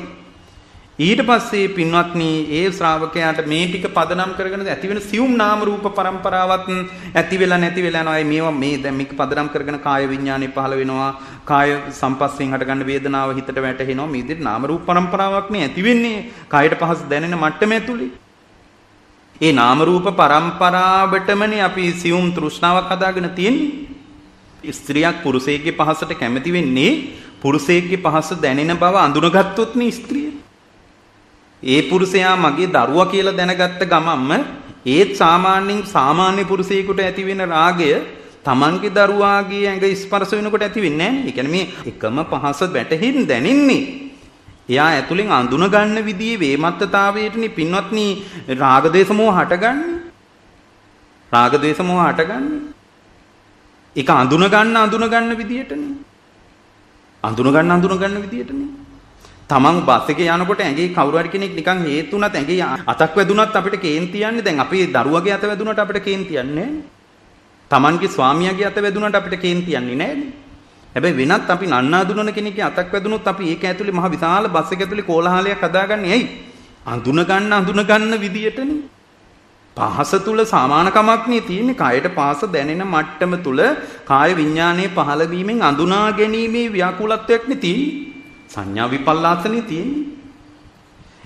ඊට පස්සේ පින්වත්නි ඒ ශ්‍රාවකයාට මේ ටික පදනම් කරගෙන ඇති වෙන සියුම් නාම රූප પરම්පරාවත් ඇති වෙලා නැති වෙලා යනවා. මේවා මේ දැන් මේක පදනම් කරගෙන කාය විඥානේ පහළ වෙනවා. කාය සම්පස්යෙන් හටගන්න වේදනාව හිතට වැටෙනවා. මේ විදිහට නාම රූප પરම්පරාවක් නේ ඇති වෙන්නේ. කායට පහස දැනෙන මට්ටම ඇතුලේ. ඒ නාම රූප પરම්පරාවටමනේ අපි සියුම් තෘෂ්ණාවක් හදාගෙන තියෙන්නේ. ස්ත්‍රියක් පුරුෂයෙක්ගේ පහසට කැමති වෙන්නේ පුරුෂයෙක්ගේ පහස දැනෙන බව අඳුනගත්තොත් නේ ස්ත්‍රිය. ඒ පුරුෂයා මගේ දරුවා කියලා දැනගත්ත ගමන්ම ඒත් සාමාන්‍ය පුරුෂයෙකුට ඇති වෙන රාගය Tamanගේ දරුවාගේ ඇඟ ස්පර්ශ වෙනකොට ඇති වෙන්නේ නැහැ. ඒ කියන්නේ මේ එකම පහස වැටෙහින් දැනින්නේ. එයා ඇතුලෙන් අඳුන ගන්න විදිහේ වේමත්තතාවයටනේ පින්වත්නි රාග දේශ මොහ හටගන්නේ. රාග දේශ මොහ හටගන්නේ. ඒක අඳුන ගන්න විදිහටනේ. අඳුන ගන්න විදිහටනේ. තමන් බස් එකේ යනකොට ඇඟේ කවුරු හරි කෙනෙක් නිකන් හේතුණත් ඇඟේ අතක් වැදුනත් අපිට කේන්ති යන්නේ. දැන් අපේ දරුවගේ අත වැදුනට අපිට කේන්ති යන්නේ නැහැ. තමන්ගේ ස්වාමියාගේ අත වැදුනට අපිට කේන්ති යන්නේ නැහැ. හැබැයි වෙනත් අපි නන්නා දුනන කෙනෙක්ගේ අතක් වැදුනොත් අපි ඒක ඇතුලේ මහ විශාල බස් එක ඇතුලේ කෝලහලයක් හදාගන්නේ ඇයි? අඳුන ගන්න විදියටනේ. පහස තුල සමානකමක් නේ තියෙන්නේ. කායට පහස දැනෙන මට්ටම තුල කාය විඥානයේ පහළ වීමෙන් අඳුනා ගැනීමේ ව්‍යාකූලත්වයක් නේ තියෙන්නේ. සංඥා විපල්ලාසනේ තියෙන්නේ.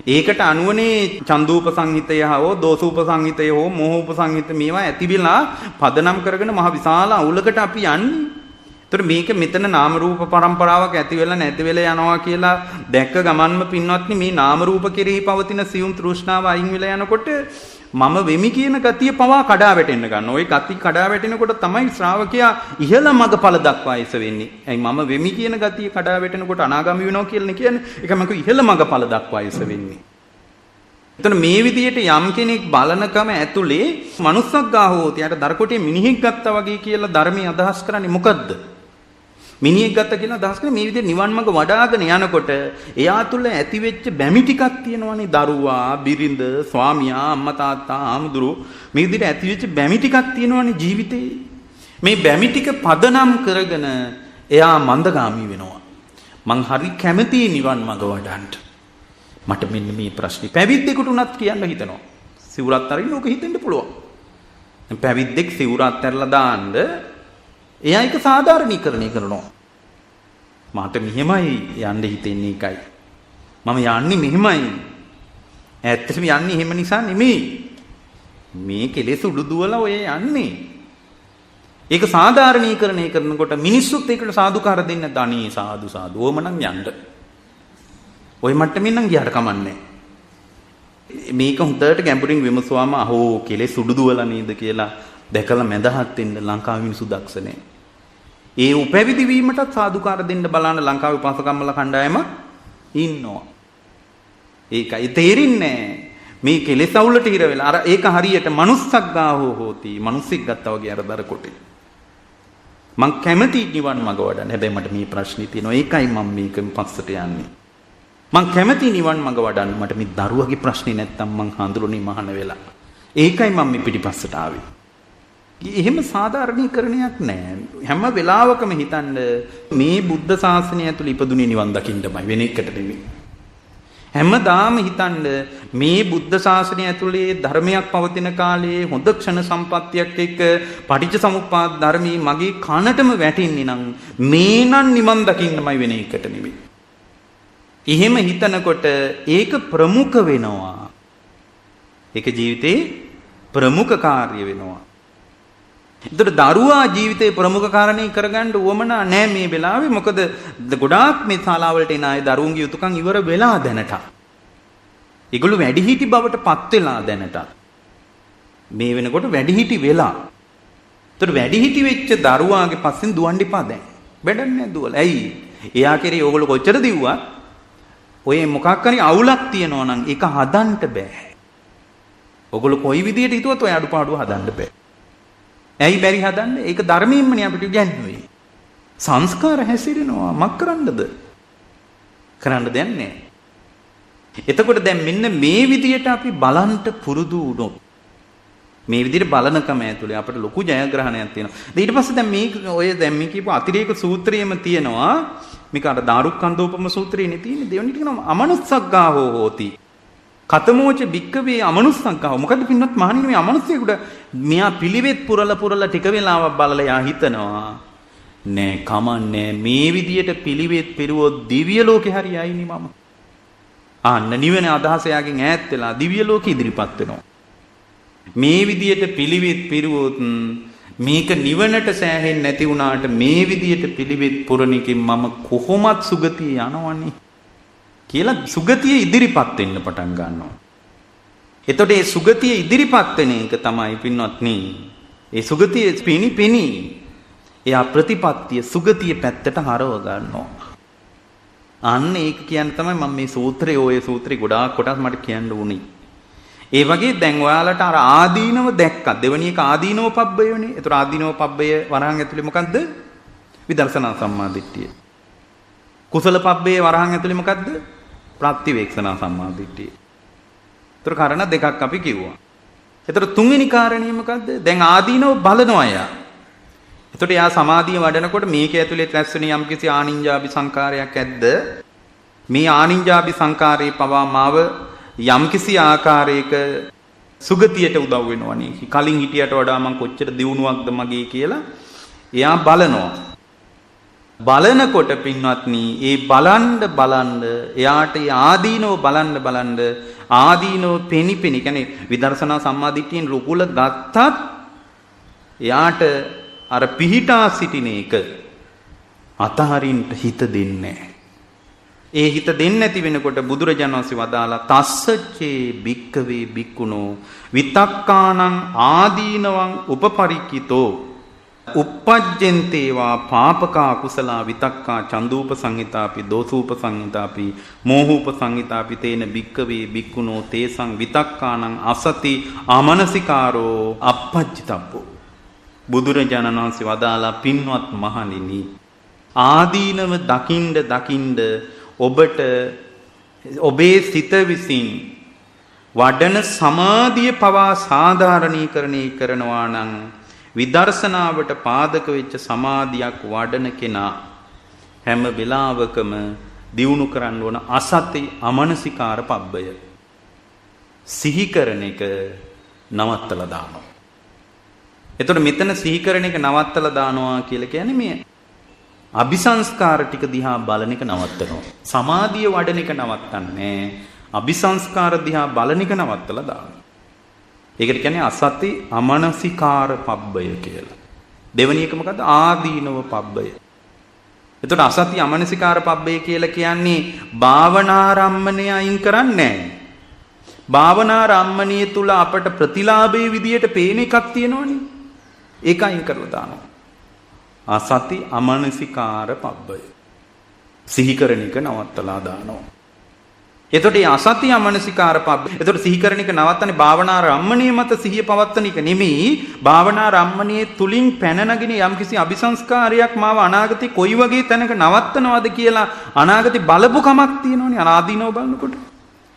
ඒකට අනුවනේ චන්දූප සංහිතය හෝ දෝසූප සංහිතය හෝ මෝහූප සංහිත මේවා ඇති වෙලා පදනම් කරගෙන මහ විශාල අවුලකට අපි යන්නේ. ඒතර මේක මෙතන නාම රූප પરම්පරාවක් ඇති වෙලා නැති වෙලා යනවා කියලා දැක්ක ගමන්ම පින්වත්නි මේ නාම රූප කෙරෙහි පවතින සියුම් තෘෂ්ණාව අයින් වෙලා යනකොට මම වෙමි කියන ගතිය පවා කඩා වැටෙන්න ගන්නවා. ওই ගතිය කඩා වැටෙනකොට තමයි ශ්‍රාවකයා ඉහළ මඟඵල දක්වා ඉස වෙන්නේ. ඇයි මම වෙමි කියන ගතිය කඩා වැටෙනකොට අනාගාමී වෙනවා කියලා කියන්නේ. ඒක මම ඉහළ මඟඵල දක්වා ඉස වෙන්නේ. එතන මේ විදිහට යම් කෙනෙක් බලනකම ඇතුලේ manussග්ගාහෝති යට දරකොටේ මිනිහෙක් ගත්තා වගේ කියලා ධර්මයේ අදහස් කරන්නේ මොකද්ද? මිනිහෙක් ගත්ත කියලා අදහස් කරන්නේ මේ විදිහට නිවන් මඟ වඩාගෙන යනකොට එයා තුල ඇති වෙච්ච බැමි ටිකක් තියෙනවනේ දරුවා, බිරිඳ, ස්වාමියා, අම්මා තාත්තා, ආමුදුරු මේ විදිහට ඇති වෙච්ච බැමි ටිකක් තියෙනවනේ ජීවිතේ. මේ බැමි ටික පදනම් කරගෙන එයා මන්දගාමී වෙනවා. මං හරි කැමතියි නිවන් මඟ වඩන්න. මට මෙන්න මේ ප්‍රශ්නේ පැවිද්දෙකුට උනත් කියන්න හිතනවා. සිවුරත් අරින්න ඕක හිතෙන්න පුළුවන්. දැන් පැවිද්දෙක් සිවුරත් ඇරලා දාන්න එයා එක සාධාරණීකරණය කරනවා. මට මෙහෙමයි යන්න හිතෙන්නේ එකයි. මම යන්නේ මෙහෙමයි. ඇත්තටම යන්නේ එහෙම නිසා නෙමෙයි. මේ කෙලෙස් උඩු දුවලා ඔය යන්නේ. ඒක සාධාරණීකරණය කරනකොට මිනිස්සුත් ඒකට සාදුකාර දෙන්න දණී සාදු සාදු ඕමනම් යන්න. ওই මට්ටමින් නම් ගියාට කමන්නේ. මේක හොඳට ගැඹුරින් විමසුවාම අහෝ කෙලෙස් සුඩු දුවලා නේද කියලා දැකලා මැදහත් වෙන්න ලංකාවේ මිනිස්සු දක්ෂ නැහැ. ඒ උපැවිදි වීමටත් සාදුකාර දෙන්න බලන්න ලංකාවේ උපාසකම්මල කණ්ඩායම ඉන්නවා. ඒකයි තේරෙන්නේ මේ කෙලෙස් අවුලට හිර වෙලා අර ඒක හරියට manussක් ගාහෝ හෝති මිනිස්සෙක් ගත්තා වගේ අර දර කොටේ. මං කැමති නිවන් මඟ වඩන්න. හැබැයි මට මේ ප්‍රශ්නේ තියෙනවා. ඒකයි මම මේකෙන් පස්සට යන්නේ. මං කැමති නිවන් මඟ වඩන්න. මට මේ දරුවගේ ප්‍රශ්නේ නැත්තම් මං හඳුරුනේ මහාන වෙලා. ඒකයි මම මේ පිටිපස්සට ආවේ. එහෙම සාධාරණීකරණයක් නැහැ. හැම වෙලාවකම හිතන්න මේ බුද්ධ ශාසනය ඇතුළේ ඉපදුනේ නිවන් දකින්නමයි වෙන එකට නෙමෙයි. හැමදාම හිතන්න මේ බුද්ධ ශාසනය ඇතුළේ ධර්මයක් පවතින කාලේ හොඳ ක්ෂණ සම්පත්තියක් එක්ක පටිච්ච සමුප්පාද ධර්මී මගේ කනටම වැටෙන්නේ නම් මේනම් නිවන් දකින්නමයි වෙන එකට නෙමෙයි. එහෙම හිතනකොට ඒක ප්‍රමුඛ වෙනවා. ඒක ජීවිතේ ප්‍රමුඛ කාර්ය වෙනවා. ඒතර දරුවා ජීවිතේ ප්‍රමුඛ කාරණේ කරගන්න උවමනා නැහැ මේ වෙලාවේ. මොකද ගොඩාක් මේ ශාලාවලට එන අය දරුවන්ගේ යුතුයකම් ඉවර වෙලා දැනට. ඒගොල්ලෝ වැඩිහිටි බවට පත් වෙලා දැනට. මේ වෙනකොට වැඩිහිටි වෙලා. ඒතර වැඩිහිටි වෙච්ච දරුවාගේ පස්සෙන් දුවන්න එපා දැන්. වැඩක් නැහැ දුවලා. ඇයි? එයා කෙරේ ඕගොල්ලෝ කොච්චර දිව්වා? ඔය මොකක් හරි අවුලක් තියෙනවා නම් ඒක හදන්න බෑ. ඕගොල්ලෝ කොයි විදියට හිතුවත් ඔය අඩුපාඩුව හදන්න බෑ. ඇයි බැරි හදන්න? ඒක ධර්මයෙන්මනේ අපිට ඉගැන්වුවේ. සංස්කාර හැසිරෙනවා මක් කරන්නද? කරන්න දෙයක් නැහැ. එතකොට දැන් මෙන්න මේ විදියට අපි බලන්ට පුරුදු වුණොත් මේ විදියට බලනකම ඇතුලේ අපිට ලොකු ජයග්‍රහණයක් තියෙනවා. ඊට පස්සේ දැන් මේ ඔය දැන් මේ කියපු අතිරේක සූත්‍රයේම තියෙනවා මේක අර දාරුක්ඛන්දෝපම සූත්‍රයේනේ තියෙන්නේ. දෙවෙනි කියනවා අමනුස්සග්ගාහෝ හෝති. කතමෝච භික්කවේ අමනුස්සග්ගාහෝ. මොකද පින්නත් මහණෙනි මේ අමනුස්සයෙකුට මෙයා පිළිවෙත් පුරලා ටික වෙලාවක් බලලා යා හිතනවා නෑ කමන්නේ මේ විදියට පිළිවෙත් පෙරුවොත් දිව්‍ය ලෝකේ හරි යයිනේ මම. ආන්න නිවන අදහස යාගෙන් ඈත් වෙලා දිව්‍ය ලෝකෙ ඉදිරිපත් වෙනවා. මේ විදියට පිළිවෙත් පෙරුවොත් මේක නිවනට සෑහෙන්නේ නැති වුණාට මේ විදියට පිළිවෙත් පුරණකින් මම කොහොමත් සුගතිය යනවනේ කියලා සුගතිය ඉදිරිපත් වෙන්න පටන් ගන්නවා. එතකොට මේ සුගතිය ඉදිරිපත් වෙන එක තමයි පින්වත්නි. ඒ සුගතිය පිණි එයා ප්‍රතිපත්තිය සුගතිය පැත්තට හරව ගන්නවා. අන්න ඒක කියන්න තමයි මම මේ සූත්‍රයේ ඔය සූත්‍රේ ගොඩාක් කොටස් මට කියන්න උනේ. ඒ වගේ දැන් ඔයාලට අර ආදීනව දැක්කා. දෙවෙනි එක ආදීනව පබ්බයනේ. ඒතර ආදීනව පබ්බය වරහන් ඇතුලේ මොකද්ද? විදර්ශනා සම්මාදිට්ඨිය. කුසල පබ්බේ වරහන් ඇතුලේ මොකද්ද? ප්‍රතිවේක්ෂණා සම්මාදිට්ඨිය. ඒතර කාරණා දෙකක් අපි කිව්වා. ඒතර තුන්වෙනි කාරණිය මොකද්ද? දැන් ආදීනව බලනවා යා. එතකොට යා සමාධිය වඩනකොට මේක ඇතුලේ රැස් වෙන යම්කිසි ආනින්ජාපි සංකාරයක් ඇද්ද? මේ ආනින්ජාපි සංකාරේ පවා මාව යම්කිසි ආකාරයක සුගතියට උදව් වෙනවනේ. කලින් හිටියට වඩා මං කොච්චර දියුණුවක්ද මගේ කියලා එයා බලනවා. බලනකොට පින්වත්නි ඒ බලන්න එයාට ආදීනව බලන්න ආදීනව පෙනි කියන්නේ විදර්ශනා සම්මාදිට්ඨියෙන් රුකුල ගත්තත් එයාට අර පිහිටා සිටින එක අතහරින්න හිත දෙන්නේ. ඒ හිත දෙන්නේ නැති වෙනකොට බුදුරජාණන් වහන්සේ වදාලා තස්සච්චේ භික්කවේ භික්ඛුනෝ විතක්කානං ආදීනවං උපපරික්කිතෝ uppajjenteva පාපකා කුසලා විතක්කා චන්දූප සංහිතාපි දෝසූප සංහිතාපි මෝහූප සංහිතාපි තේන භික්කවේ භික්ඛුනෝ තේසං විතක්කානං අසති අමනසිකාරෝ අප්පජ්ජිතබ්බෝ. බුදුරජාණන් වහන්සේ වදාලා පින්වත් මහණෙනි ආදීනව දකින්ද ඔබට ඔබේ සිත විසින් වඩන සමාධිය පවා සාධාරණීකරණය කරනවා නම් විදර්ශනාවට පාදක වෙච්ච සමාධියක් වඩන කෙනා හැම වෙලාවකම දියුණු කරන්න ඕන අසති අමනසිකාර පබ්බය. සිහි කරන එක නවත්තලා දානවා. එතකොට මෙතන සිහි කරන එක නවත්තලා දානවා කියලා කියන්නේ මේ අபிසංස්කාර ටික දිහා බලන එක නවත්තනවා. සමාධිය වඩන එක නවත්තන්නේ අபிසංස්කාර දිහා බලන එක නවත්තලා දානවා. ඒකට කියන්නේ අසති අමනසිකාර පබ්බය කියලා. දෙවෙනි එක මොකද්ද? ආදීනව පබ්බය. එතකොට අසති අමනසිකාර පබ්බේ කියලා කියන්නේ භාවනාරම්මණය අයින් කරන්නේ නැහැ. භාවනාරම්මණය තුල අපට ප්‍රතිලාභයේ විදියට පේන එකක් තියෙනවනේ. ඒක අයින් කරලා දානවා. අසති අමනසිකාර පබ්බය. සිහි කරන එක නවත්තලා දානවා. එතකොට මේ අසති අමනසිකාර පබ්බ. එතකොට සිහි කරන එක නවත්තන්නේ භාවනාරම්මණය මත සිහිය පවත්තන එක නෙමෙයි. භාවනාරම්මණයේ තුලින් පැන නගින යම්කිසි අபிසංස්කාරයක් මාව අනාගතේ කොයි වගේ තැනක නවත්තනවද කියලා අනාගතේ බලපු කමක් තියෙනවනේ අනාදීනව බලනකොට.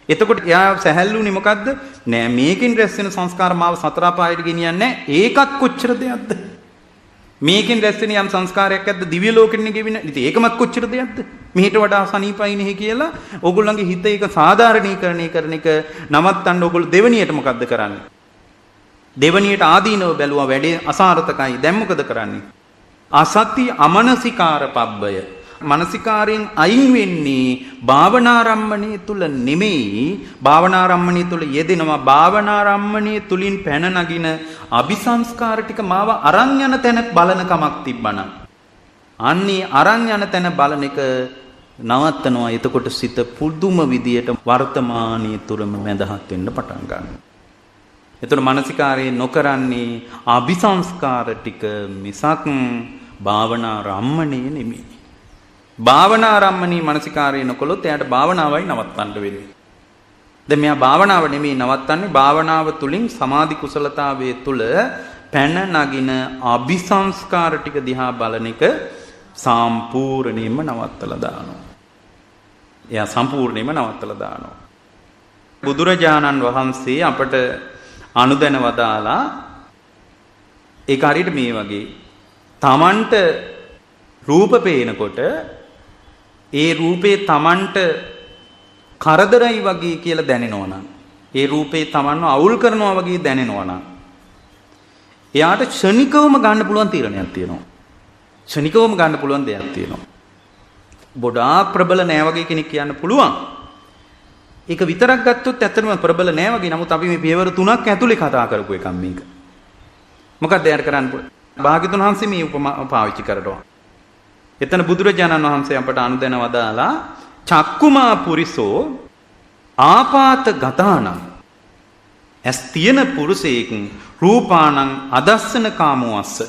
එතකොට එයා සැහැල්ලුනේ මොකද්ද? නෑ මේකෙන් රැස් වෙන සංස්කාර මාව සතර අපායට ගෙනියන්නේ නෑ. ඒකත් කොච්චර දෙයක්ද? මේකෙන් රැස් වෙන යම් සංස්කාරයක් ඇද්ද දිව්‍ය ලෝකෙට ගෙවින. ඉතින් ඒකමත් කොච්චර දෙයක්ද? මෙහිට වඩා සනීපයි නෙහි කියලා ඕගොල්ලන්ගේ හිත ඒක සාධාරණීකරණය කරන එක නවත්තන්න ඕගොල්ලෝ දෙවණියට මොකද්ද කරන්නේ? දෙවණියට ආදීනව බැලුවා වැඩේ අසාර්ථකයි. දැන් මොකද කරන්නේ? අසති අමනසිකාර පබ්බය. මානසිකාරයෙන් අයින් වෙන්නේ භාවනාරම්මණය තුල නෙමෙයි. භාවනාරම්මණය තුල යෙදෙනවා. භාවනාරම්මණය තුලින් පැන නගින අபிසංස්කාර ටික මාව අරන් යන තැන බලන කමක් තිබ්බනම් අන්නේ අරන් යන තැන බලන එක නවත්තනවා. එතකොට සිත පුදුම විදියට වර්තමානයේ තුරම මැදහත් වෙන්න පටන් ගන්නවා. එතකොට මානසිකාරයේ නොකරන්නේ අபிසංස්කාර ටික මිසක් භාවනාරම්මණය නෙමෙයි. භාවනාරම්මණී මානසිකාරය නොකළොත් එයාට භාවනාවයි නවත්තන්න වෙන්නේ. දැන් මෙයා භාවනාව නෙමෙයි නවත්තන්නේ භාවනාව තුලින් සමාධි කුසලතාවයේ තුල පැන නගින අபிසංස්කාර ටික දිහා බලන එක සම්පූර්ණයෙන්ම නවත්තලා දානවා. එයා සම්පූර්ණයෙන්ම නවත්තලා දානවා. බුදුරජාණන් වහන්සේ අපට අනුදැන වදාලා ඒක හරියට මේ වගේ තමන්ට රූප පේනකොට ඒ රූපේ තමන්ට කරදරයි වගේ කියලා දැනෙනවා නම් ඒ රූපේ තමන්ව අවුල් කරනවා වගේ දැනෙනවා නම් එයාට ක්ෂණිකවම ගන්න පුළුවන් තීරණයක් තියෙනවා. ක්ෂණිකවම ගන්න පුළුවන් දෙයක් තියෙනවා. ගොඩාක් ප්‍රබල නෑ වගේ කෙනෙක් කියන්න පුළුවන්. ඒක විතරක් ගත්තොත් ඇත්තටම ප්‍රබල නෑ වගේ. නමුත් අපි මේ පියවර 3ක් ඇතුලේ කතා කරපු එකක් මේක. මොකක්ද එයාට කරන්න පුළුවන්? භාග්‍යතුන් වහන්සේ මේ උපමා පාවිච්චි කරනවා. එතන බුදුරජාණන් වහන්සේ අපට අනුදැන වදාලා චක්කුමා පුරිසෝ ආපාත ගතානං ඇස් තියෙන පුරුෂයෙක් රූපානං අදස්සන කාමෝස්ස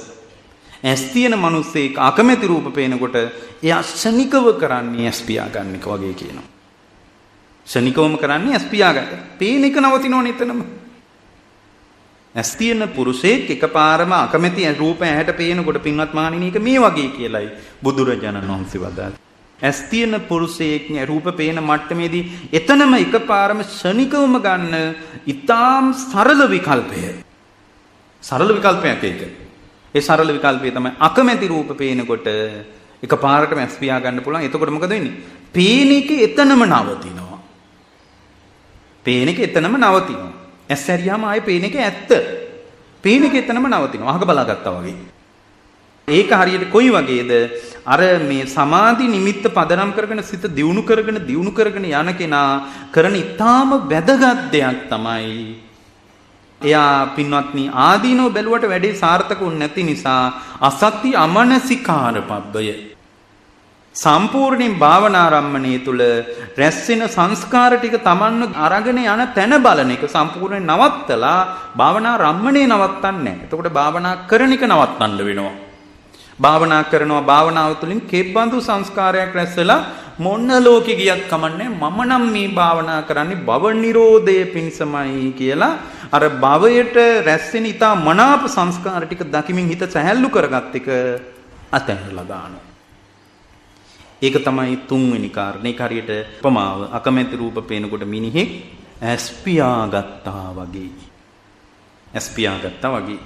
ඇස් තියෙන මිනිස්සෙක් අකමැති රූප පේනකොට එයා ශනිකව කරන්නේ ඇස් පියා ගන්න එක වගේ කියනවා. ශනිකවම කරන්නේ ඇස් පියා ගන්න. පේන එක නවතිනවනේ එතනම. ඇස් තියෙන පුරුෂයෙක් එකපාරම අකමැති රූප ඇහැට පේනකොට පින්වත් මහණෙනි එක මේ වගේ කියලයි බුදුරජාණන් වහන්සේ වදාළේ. ඇස් තියෙන පුරුෂයෙක් රූප පේන මට්ටමේදී එතනම එකපාරම ශනිකවම ගන්න ඊටාම් සරල විකල්පය. සරල විකල්පයක් ඒක. ඒ සරල විකල්පය තමයි අකමැති රූප පේනකොට එකපාරටම ඇස් පියා ගන්න පුළුවන්. එතකොට මොකද වෙන්නේ? පේන එක එතනම නවතිනවා. පේන එක එතනම නවතිනවා. ඇස් ඇරියාම ආයේ පේන එක ඇත්ත. පේන එක එතනම නවතිනවා. අහක බලාගත්තා වගේ. ඒක හරියට කොයි වගේද? අර මේ සමාධි නිමිත්ත පදනම් කරගෙන සිත දියුණු කරගෙන යන කෙනා කරන ඊටාම වැදගත් දෙයක් තමයි. එයා පින්වත්නි ආදීනෝ බැලුවට වැඩේ සාර්ථකුන් නැති නිසා අසත්‍ය අමනසිකාර පබ්බය සම්පූර්ණයෙන් භාවනාරම්මණය තුල රැස් වෙන සංස්කාර ටික Tamanව අරගෙන යන තැන බලන එක සම්පූර්ණයෙන් නවත්තලා භාවනාරම්මණය නවත්තන්නේ නැහැ. එතකොට භාවනා කරන එක නවත්තන්න වෙනවා. භාවනා කරනවා භාවනාව තුළින් කෙබ්බඳු සංස්කාරයක් රැස් වෙලා මොන ලෝකෙ ගියත් කමන්නේ මම නම් මේ භාවනා කරන්නේ භව නිරෝධය පිණිසමයි කියලා අර භවයට රැස් වෙන ඊටා මනාප සංස්කාර ටික දකිමින් හිත සැහැල්ලු කරගත් එක අතහැරලා දානවා. ඒක තමයි තුන්වෙනි කාරණේ. ඒක හරියට උපමාව අකමැති රූප පේනකොට මිනිහෙක් ඇස් පියාගත්තා වගේ. ඇස් පියාගත්තා වගේ.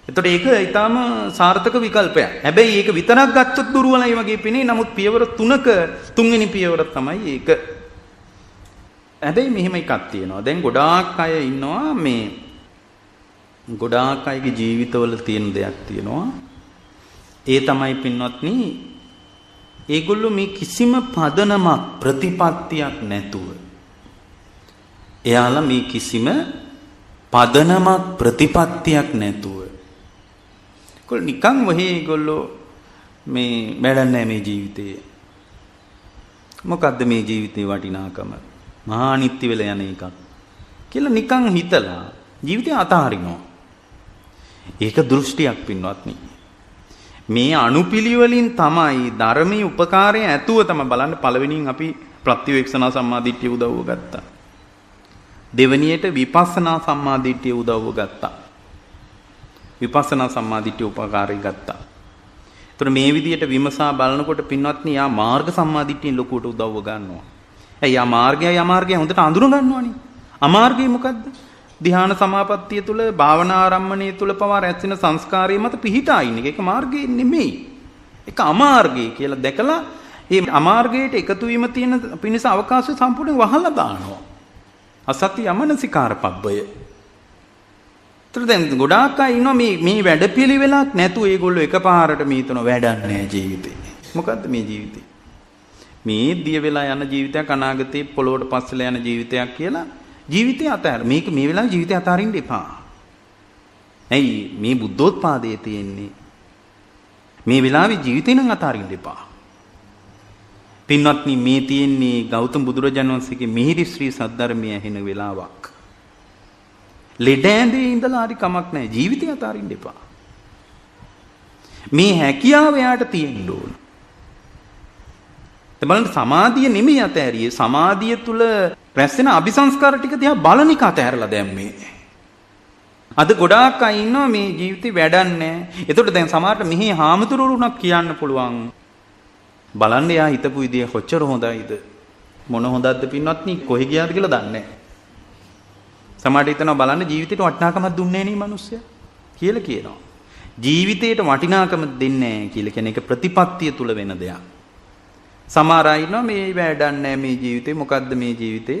එතකොට ඒක ඊටාම සාර්ථක විකල්පයක්. හැබැයි ඒක විතරක් ගත්තොත් දුර්වලයි වගේ පෙනේ. නමුත් පියවර 3ක තුන්වෙනි පියවර තමයි ඒක. හැබැයි මෙහෙම එකක් තියෙනවා. දැන් ගොඩාක් අය ඉන්නවා මේ ගොඩාක් අයගේ ජීවිතවල තියෙන දෙයක් තියෙනවා. ඒ තමයි පින්වත්නි ඒගොල්ලෝ මේ කිසිම පදනමක් ප්‍රතිපත්තියක් නැතුව එයාලා මේ කිසිම පදනමක් ප්‍රතිපත්තියක් නැතුව ඒගොල්ලෝ නිකන් වහේ ඒගොල්ලෝ මේ වැඩන්නේ මේ ජීවිතේ. මොකද්ද මේ ජීවිතේ වටිනාකම? මහා නිත්‍ය වෙලා යන එකක් කියලා නිකන් හිතලා ජීවිතය අතහරිනවා. ඒක දෘෂ්ටියක් පින්වත්නි. මේ අනුපිළිවෙලින් තමයි ධර්මයේ උපකාරය ඇතුව තමයි බලන්න පළවෙනියෙන් අපි ප්‍රතිවේක්ෂණා සම්මාදිට්ඨිය උදව්ව ගත්තා. දෙවෙනියට විපස්සනා සම්මාදිට්ඨිය උදව්ව ගත්තා. විපස්සනා සම්මාදිට්ඨිය උපකාරය ගත්තා. ඒතර මේ විදිහට විමසා බලනකොට පින්වත්නි යා මාර්ග සම්මාදිට්ඨියෙන් ලොකුට උදව්ව ගන්නවා. ඇයි යා මාර්ගයයි අමාර්ගයයි හොඳට අඳුර ගන්නවනේ. අමාර්ගය මොකද්ද? ධ්‍යාන සමාපත්තිය තුල භාවනා ආරම්මණය තුල පවා රැස්වෙන සංස්කාරයේ මත පිහිටා ඉන්න එක. ඒක මාර්ගය නෙමෙයි. ඒක අමාර්ගය කියලා දැකලා මේ අමාර්ගයට එකතු වීම තියෙන පිණිස අවකාශය සම්පූර්ණයෙන් වහලා දානවා. අසත්‍ය යමනසිකාර පබ්බය. ඒතර දැන් ගොඩාක් අය ඉන්නවා මේ වැඩපිළිවෙලක් නැතුව ඒගොල්ලෝ එකපාරට මේතන වැඩන්නේ ජීවිතේ. මොකද්ද මේ ජීවිතේ? මේ දිය වෙලා යන ජීවිතයක් අනාගතේ පොළොවට පස්සෙලා යන ජීවිතයක් කියලා ජීවිතය අතහැර මේක මේ වෙලාවේ ජීවිතය අතහරින්න එපා. ඇයි මේ බුද්ධෝත්පාදයේ තියෙන්නේ? මේ වෙලාවේ ජීවිතේ නම් අතහරින්න එපා. පින්වත්නි මේ තියෙන්නේ ගෞතම බුදුරජාණන් වහන්සේගේ මිහිරි ශ්‍රී සද්ධර්මය ඇහෙන වෙලාවක්. ලෙඩ ඇඳේ ඉඳලා හරි කමක් නැහැ. ජීවිතය අතහරින්න එපා. මේ හැකියාව එයාට තියෙන්න ඕන. බලන්න සමාධිය නෙමෙයි අතහැරියේ. සමාධිය තුල රැස්වෙන අபிසංස්කාර ටික දිහා බලන එක අතහැරලා දැම්මේ. අද ගොඩාක් අය ඉන්නවා මේ ජීවිතේ වැඩන්නේ. එතකොට දැන් සමහරට මෙහි හාමුදුරුවරුණක් කියන්න පුළුවන්. බලන්න යා හිතපු විදිය කොච්චර හොඳයිද? මොන හොඳක්ද පින්වත්නි? කොහෙ ගියාද කියලා දන්නේ නැහැ. සමහරට හිතනවා බලන්න ජීවිතේට වටිනාකමක් දුන්නේ නේ මිනිස්සයා කියලා කියනවා. ජීවිතේට වටිනාකම දෙන්නේ නැහැ කියලා කියන එක ප්‍රතිපත්තිය තුල වෙන දෙයක්. සමහර අය ඉන්නවා මේ වැඩන්නේ මේ ජීවිතේ මොකද්ද මේ ජීවිතේ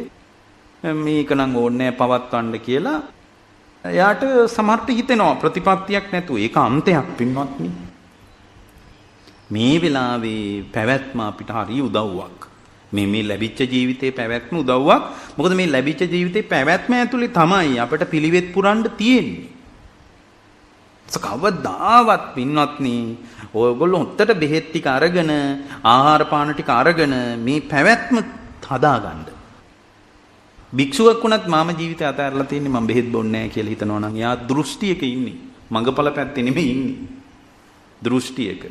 මේක නම් ඕනේ පවත්වන්න කියලා එයාට සමහරට හිතෙනවා ප්‍රතිපත්තියක් නැතුව ඒක අන්තයක් පින්වත්නි මේ වෙලාවේ පැවැත්ම අපිට හරි උදව්වක් මේ ලැබිච්ච ජීවිතේ පැවැත්ම උදව්වක් මොකද මේ ලැබිච්ච ජීවිතේ පැවැත්ම ඇතුලේ තමයි අපිට පිළිවෙත් පුරන්න තියෙන්නේ කවදාවත් පින්වත්නි ඔයගොල්ලෝ උත්තර බෙහෙත් ටික අරගෙන ආහාර පාන ටික අරගෙන මේ පැවැත්ම හදාගන්න. භික්ෂුවක් වුණත් මාම ජීවිතය අතහැරලා තියෙන්නේ මම බෙහෙත් බොන්නේ නැහැ කියලා හිතනවා නම් එයා දෘෂ්ටියක ඉන්නේ. මඟපල පැත්තේ නෙමෙයි ඉන්නේ. දෘෂ්ටියක.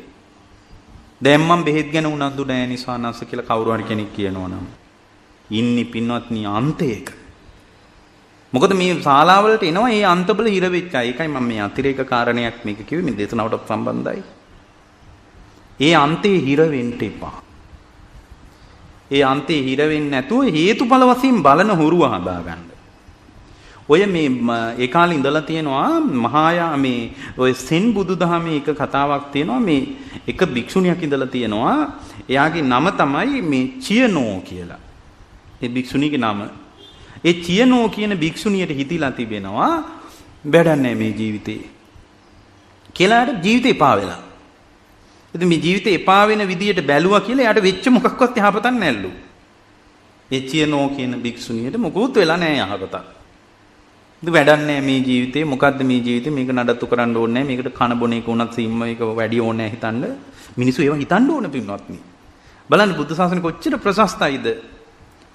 දැන් මම බෙහෙත් ගැන උනන්දු නැහැ නිසානස කියලා කවුරු හරි කෙනෙක් කියනවා නම් ඉන්නේ පින්වත්නි අන්තයක. මොකද මේ ශාලාවලට එනවා මේ අන්තබල හිර වෙච්ච අය. ඒකයි මම මේ අතිරේක කාරණයක් මේක කිව්වේ මේ දේශනාවට සම්බන්ධයි. ඒ අන්තේ හිර වෙන්න එපා. ඒ අන්තේ හිර වෙන්නේ නැතුව හේතුඵල වශයෙන් බලන හුරුව හදාගන්න. ඔය මේ ඒ කාලේ ඉඳලා තියෙනවා මහායා මේ ඔය සෙන් බුදුදහමේ එක කතාවක් තියෙනවා මේ එක භික්ෂුණියක් ඉඳලා තියෙනවා. එයාගේ නම තමයි මේ චියනෝ කියලා. ඒ භික්ෂුණියගේ නම ඒ චියනෝ කියන භික්ෂුණියට හිතිලා තිබෙනවා බැඩන්නේ මේ ජීවිතේ. කියලාට ජීවිතේ එපා වෙලා. ඉතින් මේ ජීවිතේ එපා වෙන විදියට බැලුවා කියලා එයාට වෙච්ච මොකක්වත් යහපතක් නැල්ලු. ඒ චියනෝ කියන භික්ෂුණියට මොකුත් වෙලා නැහැ යහපතක්. ඉතින් වැඩන්නේ මේ ජීවිතේ මොකද්ද මේ ජීවිතේ මේක නඩත්තු කරන්න ඕනේ නැහැ. මේකට කන බොන එක උනත් සිම්ම එක වැඩි ඕනේ නැහැ හිතන්න. මිනිස්සු ඒවා හිතන්න ඕන පින්වත්නි. බලන්න බුද්ධ ශාසනය කොච්චර ප්‍රශස්තයිද?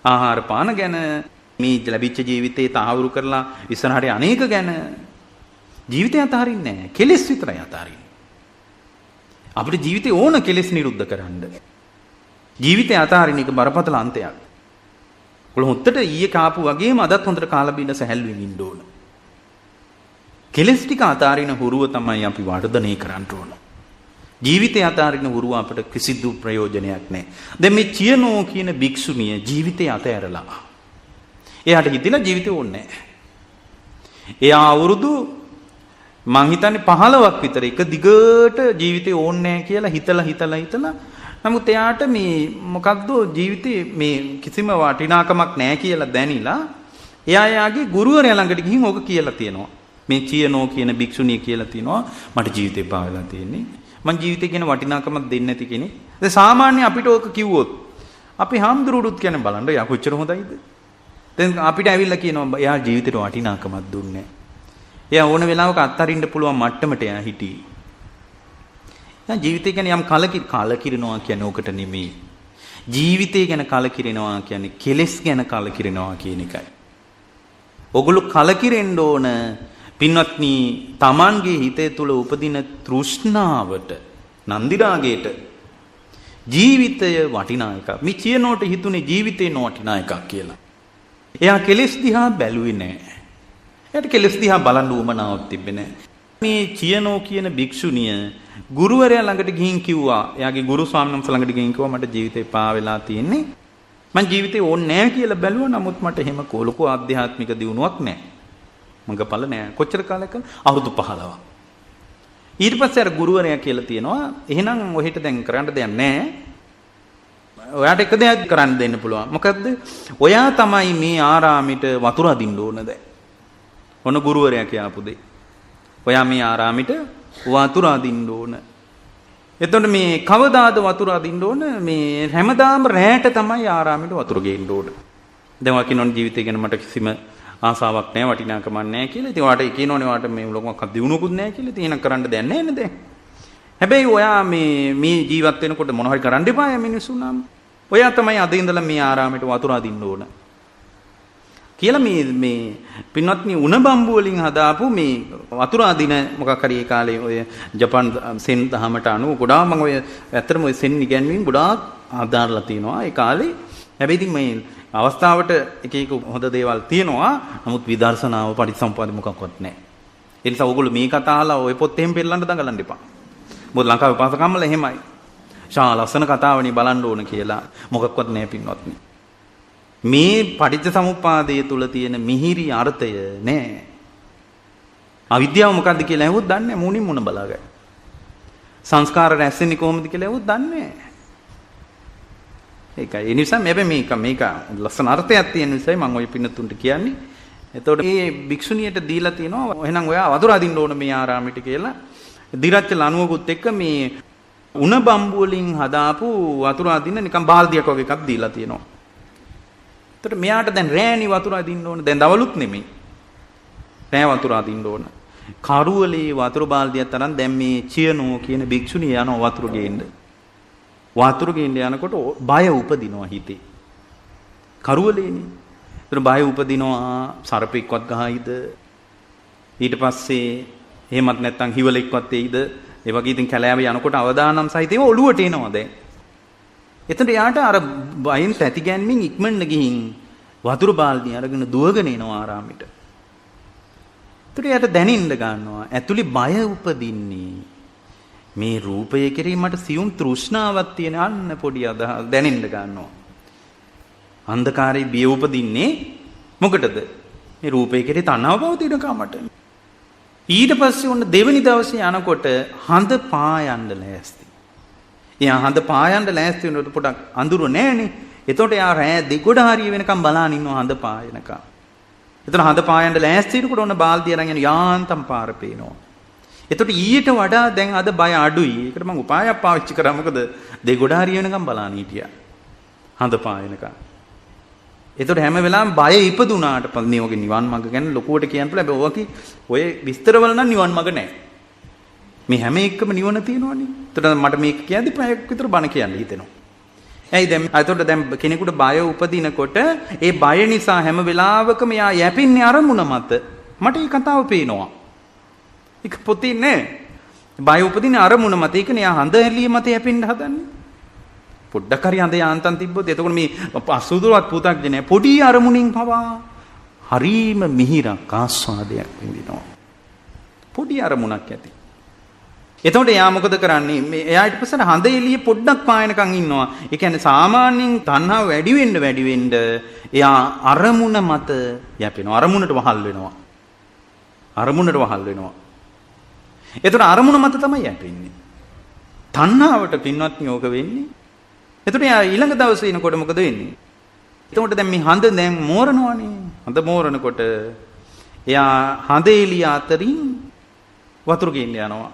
ආහාර පාන ගැන මේ ලැබිච්ච ජීවිතේ තාවුරු කරලා ඉස්සරහට අනේක ගැන ජීවිතය අතහරින්නේ නැහැ. කෙලෙස් විතරයි අතහරින්නේ. අපිට ජීවිතේ ඕන කෙලෙස් නිරුද්ධ කරන්න. ජීවිතය අතහරින එක බරපතල අන්තයක්. ඔයගොල්ලෝ හොත්තට ඊයේ කාපු වගේම අදත් හොඳට කාලා බීන සැහැල්ලුවෙන් ඉන්න ඕන. කෙලෙස් ටික අතහරින හුරුව තමයි අපි වර්ධනය කරන්න ඕන. ජීවිතය අතහරින හුරුව අපිට කිසිදු ප්‍රයෝජනයක් නැහැ. දැන් මේ චියනෝ කියන භික්ෂුණිය ජීවිතය අතහැරලා එයාට හිතිලා ජීවිතේ ඕනේ නැහැ. එයා අවුරුදු මං හිතන්නේ 15ක් විතර එක දිගට ජීවිතේ ඕනේ නැහැ කියලා හිතලා නමුත් එයාට මේ මොකද්ද ජීවිතේ මේ කිසිම වටිනාකමක් නැහැ කියලා දැනිලා එයා එයාගේ ගුරුවරයා ළඟට ගිහින් ඕක කියලා තියෙනවා. මේ චියනෝ කියන භික්ෂුණිය කියලා තියෙනවා මට ජීවිතේ පාවෙලා තියෙන්නේ. මං ජීවිතේ කියන වටිනාකමක් දෙන්නේ නැති කෙනෙක්. ඒ සාමාන්‍ය අපිට ඕක කිව්වොත් අපි හාමුදුරුවොත් කියන බලන්න එයා කොච්චර හොඳයිද? දැන් අපිට ඇවිල්ලා කියනවා එයා ජීවිතේට වටිනාකමක් දුන්නේ නැහැ. එයා ඕන වෙලාවක අත්හරින්න පුළුවන් මට්ටමට එයා හිටියේ. දැන් ජීවිතය ගැන යම් කලකිරෙනවා කියන්නේ ඕකට නෙමෙයි. ජීවිතය ගැන කලකිරෙනවා කියන්නේ කෙලෙස් ගැන කලකිරෙනවා කියන එකයි. ඔගොල්ලෝ කලකිරෙන්න ඕන පින්වත්නි Tamanගේ හිතේ තුල උපදින තෘෂ්ණාවට, නන්දි රාගයට. ජීවිතය වටිනා එකක්. මේ කියනෝට හිතුනේ ජීවිතේ නොවටිනා එකක් කියලා. එයා කෙලෙස් දිහා බැලුවේ නැහැ. එයාට කෙලෙස් දිහා බලන්න උවමනාවක් තිබෙන්නේ නැහැ. මේ කියනෝ කියන භික්ෂුණිය ගුරුවරයා ළඟට ගිහින් කිව්වා. එයාගේ ගුරු ස්වාමීන් වහන්සේ ළඟට ගිහින් කිව්වා මට ජීවිතේ පා වෙලා තියෙන්නේ. මං ජීවිතේ ඕනේ නැහැ කියලා බැලුවා. නමුත් මට එහෙම කොලකෝ ආධ්‍යාත්මික දියුණුවක් නැහැ. මඟපල නැහැ. කොච්චර කාලයක? අවුරුදු 15ක්. ඊට පස්සේ අර ගුරුවරයා කියලා තියෙනවා එහෙනම් ඔහෙට දැන් කරන්න දෙයක් නැහැ. ඔයාට එක දෙයක් කරන්න දෙන්න පුළුවන්. මොකද්ද? ඔයා තමයි මේ ආරාමෙට වතුර අදින්න ඕන දැන්. ඔන්න ගුරුවරයා කියපු දෙය. ඔයා මේ ආරාමෙට වතුර අදින්න ඕන. එතකොට මේ කවදාද වතුර අදින්න ඕන? මේ හැමදාම රැයට තමයි ආරාමෙට වතුර ගේන්න ඕන. දැන් ඔයා කියනෝනේ ජීවිතය ගැන මට කිසිම ආසාවක් නැහැ, වටිනාකමක් නැහැ කියලා. ඉතින් ඔයාට කියනෝනේ ඔයාට මේ ලොකුමක් දිනුනකුත් නැහැ කියලා. ඉතින් එහෙනම් කරන්න දෙයක් නැහැ නේද? හැබැයි ඔයා මේ ජීවත් වෙනකොට මොන හරි කරන්න එපා මිනිස්සුන්නම්. ඔයා තමයි අද ඉඳලා මේ ආරාමෙට වතුර අදින්න ඕන. කියලා මේ පින්වත්නි උණ බම්බු වලින් හදාපු මේ වතුර අදින මොකක් හරි ඒ කාලේ ඔය ජපාන් සෙන් දහමට අනුව ගොඩාක් මම ඔය ඇත්තටම ඔය සෙන් ඉගැන්වීම් ගොඩාක් ආදාරලා තිනවා ඒ කාලේ. හැබැයි ඉතින් මේ අවස්ථාවට එක එක හොඳ දේවල් තියෙනවා. නමුත් විදර්ශනාව පරිසම්පාද මොකක්වත් නැහැ. ඒ නිසා ඕගොල්ලෝ මේ කතා අහලා ඔය පොත් එහෙම පෙන්නන්න දඟලන්න එපා. මොකද ලංකාවේ පාසකම්මල එහෙමයි. ලස්සන කතාවනේ බලන්න ඕන කියලා මොකක්වත් නැහැ පින්වත්නි. මේ පටිච්චසමුප්පාදයේ තුල තියෙන මිහිරි අර්ථය නෑ. අවිද්‍යාව මොකද්ද කියලා ඇහුවොත් දන්නේ නැහැ. මුණින් මුණ බලාගන්න. සංස්කාර රැස් වෙන්නේ කොහොමද කියලා ඇහුවොත් දන්නේ නැහැ. ඒකයි. ඒ නිසා මේක ලස්සන අර්ථයක් තියෙන නිසා මම ওই පින්නතුන්ට කියන්නේ. එතකොට මේ භික්ෂුණියට දීලා තිනවා එහෙනම් ඔයා වතුර අදින්න ඕන මේ ආරාමෙට කියලා. දිරච්ච ලණුවකුත් එක්ක මේ උණ බම්බු වලින් හදාපු වතුර අදින්න නිකන් බාල්දියක් වගේ එකක් දීලා තියෙනවා. එතකොට මෙයාට දැන් රෑණි වතුර අදින්න ඕන. දැන් දවලුත් නෙමෙයි. රෑ වතුර අදින්න ඕන. කරුවලේ වතුර බාල්දියක් තරම් දැන් මේ චියනෝ කියන භික්ෂුණිය යනවා වතුර ගේන්න. වතුර ගේන්න යනකොට බය උපදිනවා හිතේ. කරුවලේනේ. එතන බය උපදිනවා සර්පෙක්වත් ගහයිද? ඊට පස්සේ එහෙමත් නැත්නම් හිවලෙක්වත් එයිද? ඒ වගේ ඉතින් කැලෑව යනකොට අවදානම් සහිතව ඔළුවට එනවා දැන්. එතන යාට අර බයෙන් තැති ගැන්මින් ඉක්මනට ගිහින් වතුර බාල්දිය අරගෙන දුවගෙන එනවා ආරාමෙට. එතකොට යාට දැනෙන්න ගන්නවා ඇතුලේ බය උපදින්නේ. මේ රූපය කෙරෙහි මට සියුම් තෘෂ්ණාවක් තියෙන අන්න පොඩි අදහස් දැනෙන්න ගන්නවා. අන්ධකාරයේ බිය උපදින්නේ මොකටද? මේ රූපය කෙරෙහි තණ්හාව පවතින කමට. ඊට පස්සේ ඔන්න දෙවෙනි දවසේ යනකොට හඳ පායන්න ලෑස්ති. එයා හඳ පායන්න ලෑස්ති වෙනකොට පොඩක් අඳුර නෑනේ. එතකොට එයා රෑ දෙගොඩ හරිය වෙනකම් බලන් ඉන්නවා හඳ පායනකම්. එතන හඳ පායන්න ලෑස්ති වෙනකොට ඔන්න බාල්දිය අරන් යන යාන්තම් පාර පේනවා. එතකොට ඊට වඩා දැන් අද බය අඩුයි. ඒකට මම උපායක් පාවිච්චි කරා. මොකද දෙගොඩ හරිය වෙනකම් බලන් හිටියා. හඳ පායනකම්. එතකොට හැම වෙලාවෙම බය ඉපදුනාට පස්සේ ඔගේ නිවන් මඟ ගැන ලොකුවට කියන්න පුළුවන්. හැබැයි ඔය විස්තරවල නම් නිවන් මඟ නැහැ. මේ හැම එකම නිවන තියෙනවනේ. එතකොට මට මේක කියද්දි පැයක් විතර බණ කියන්න හිතෙනවා. ඇයි දැන් එතකොට දැන් කෙනෙකුට බය උපදිනකොට ඒ බය නිසා හැම වෙලාවකම යා යැපින්නේ අරමුණ මත. මට මේ කතාව පේනවා. ඒක පොතේ නෑ. බය උපදින අරමුණ මත. ඒකනේ යා හඳ එළිය මත යැපෙන්න හදන්නේ. පොඩ්ඩක් හරි හඳ යාන්තම් තිබ්බොත් එතකොට මේ අසුදුරවත් පුතක්ද නෑ. පොඩි අරමුණින් පවා හරීම මිහිරක් ආස්වාදයක් විඳිනවා. පොඩි අරමුණක් ඇති. එතකොට එයා මොකද කරන්නේ? මේ එයා ඊට පස්සේ හඳ එළිය පොඩ්ඩක් පායනකම් ඉන්නවා. ඒ කියන්නේ සාමාන්‍යයෙන් තණ්හාව වැඩි වෙන්න එයා අරමුණ මත යැපෙනවා. අරමුණට වහල් වෙනවා. අරමුණට වහල් වෙනවා. එතකොට අරමුණ මත තමයි යැපෙන්නේ. තණ්හාවට පින්වත්නි ඕක වෙන්නේ. එතකොට එයා ඊළඟ දවසේ එනකොට මොකද වෙන්නේ? එතකොට දැන් මේ හඳ දැන් මෝරනවානේ. හඳ මෝරනකොට එයා හඳ එළිය අතරින් වතුර ගේන්න යනවා.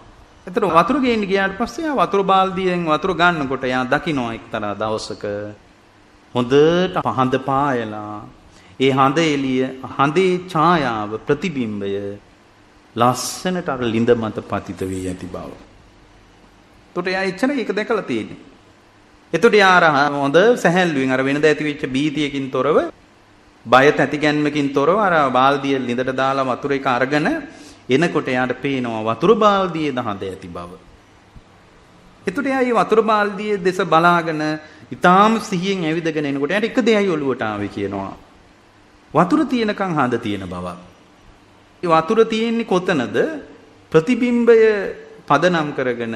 එතකොට වතුර ගේන්න ගියාට පස්සේ එයා වතුර බාල්දියෙන් වතුර ගන්නකොට එයා දකිනවා එක්තරා දවසක හොඳට හඳ පායලා ඒ හඳ එළිය හඳේ ඡායාව ප්‍රතිබිම්බය ලස්සනට අර ලිඳ මත පතිත වී ඇති බව. එතකොට එයා එච්චර ඒක දැකලා තියෙන්නේ. එතකොට එයා අර හොඳ සැහැල්ලුවෙන් අර වෙනද ඇති වෙච්ච බීතියකින් තොරව බය තැති ගැන්මකින් තොරව අර බාල්දිය ලිඳට දාලා වතුර එක අරගෙන එනකොට එයාට පේනවා වතුර බාල්දියේ දහඳ ඇති බව. එතකොට එයා මේ වතුර බාල්දියේ දෙස බලාගෙන ඊටාම සිහියෙන් ඇවිදගෙන එනකොට එයාට එක දෙයයි ඔළුවට ආවේ කියනවා. වතුර තියෙනකන් හඳ තියෙන බවක්. මේ වතුර තියෙන්නේ කොතනද? ප්‍රතිබිම්බය පදනම් කරගෙන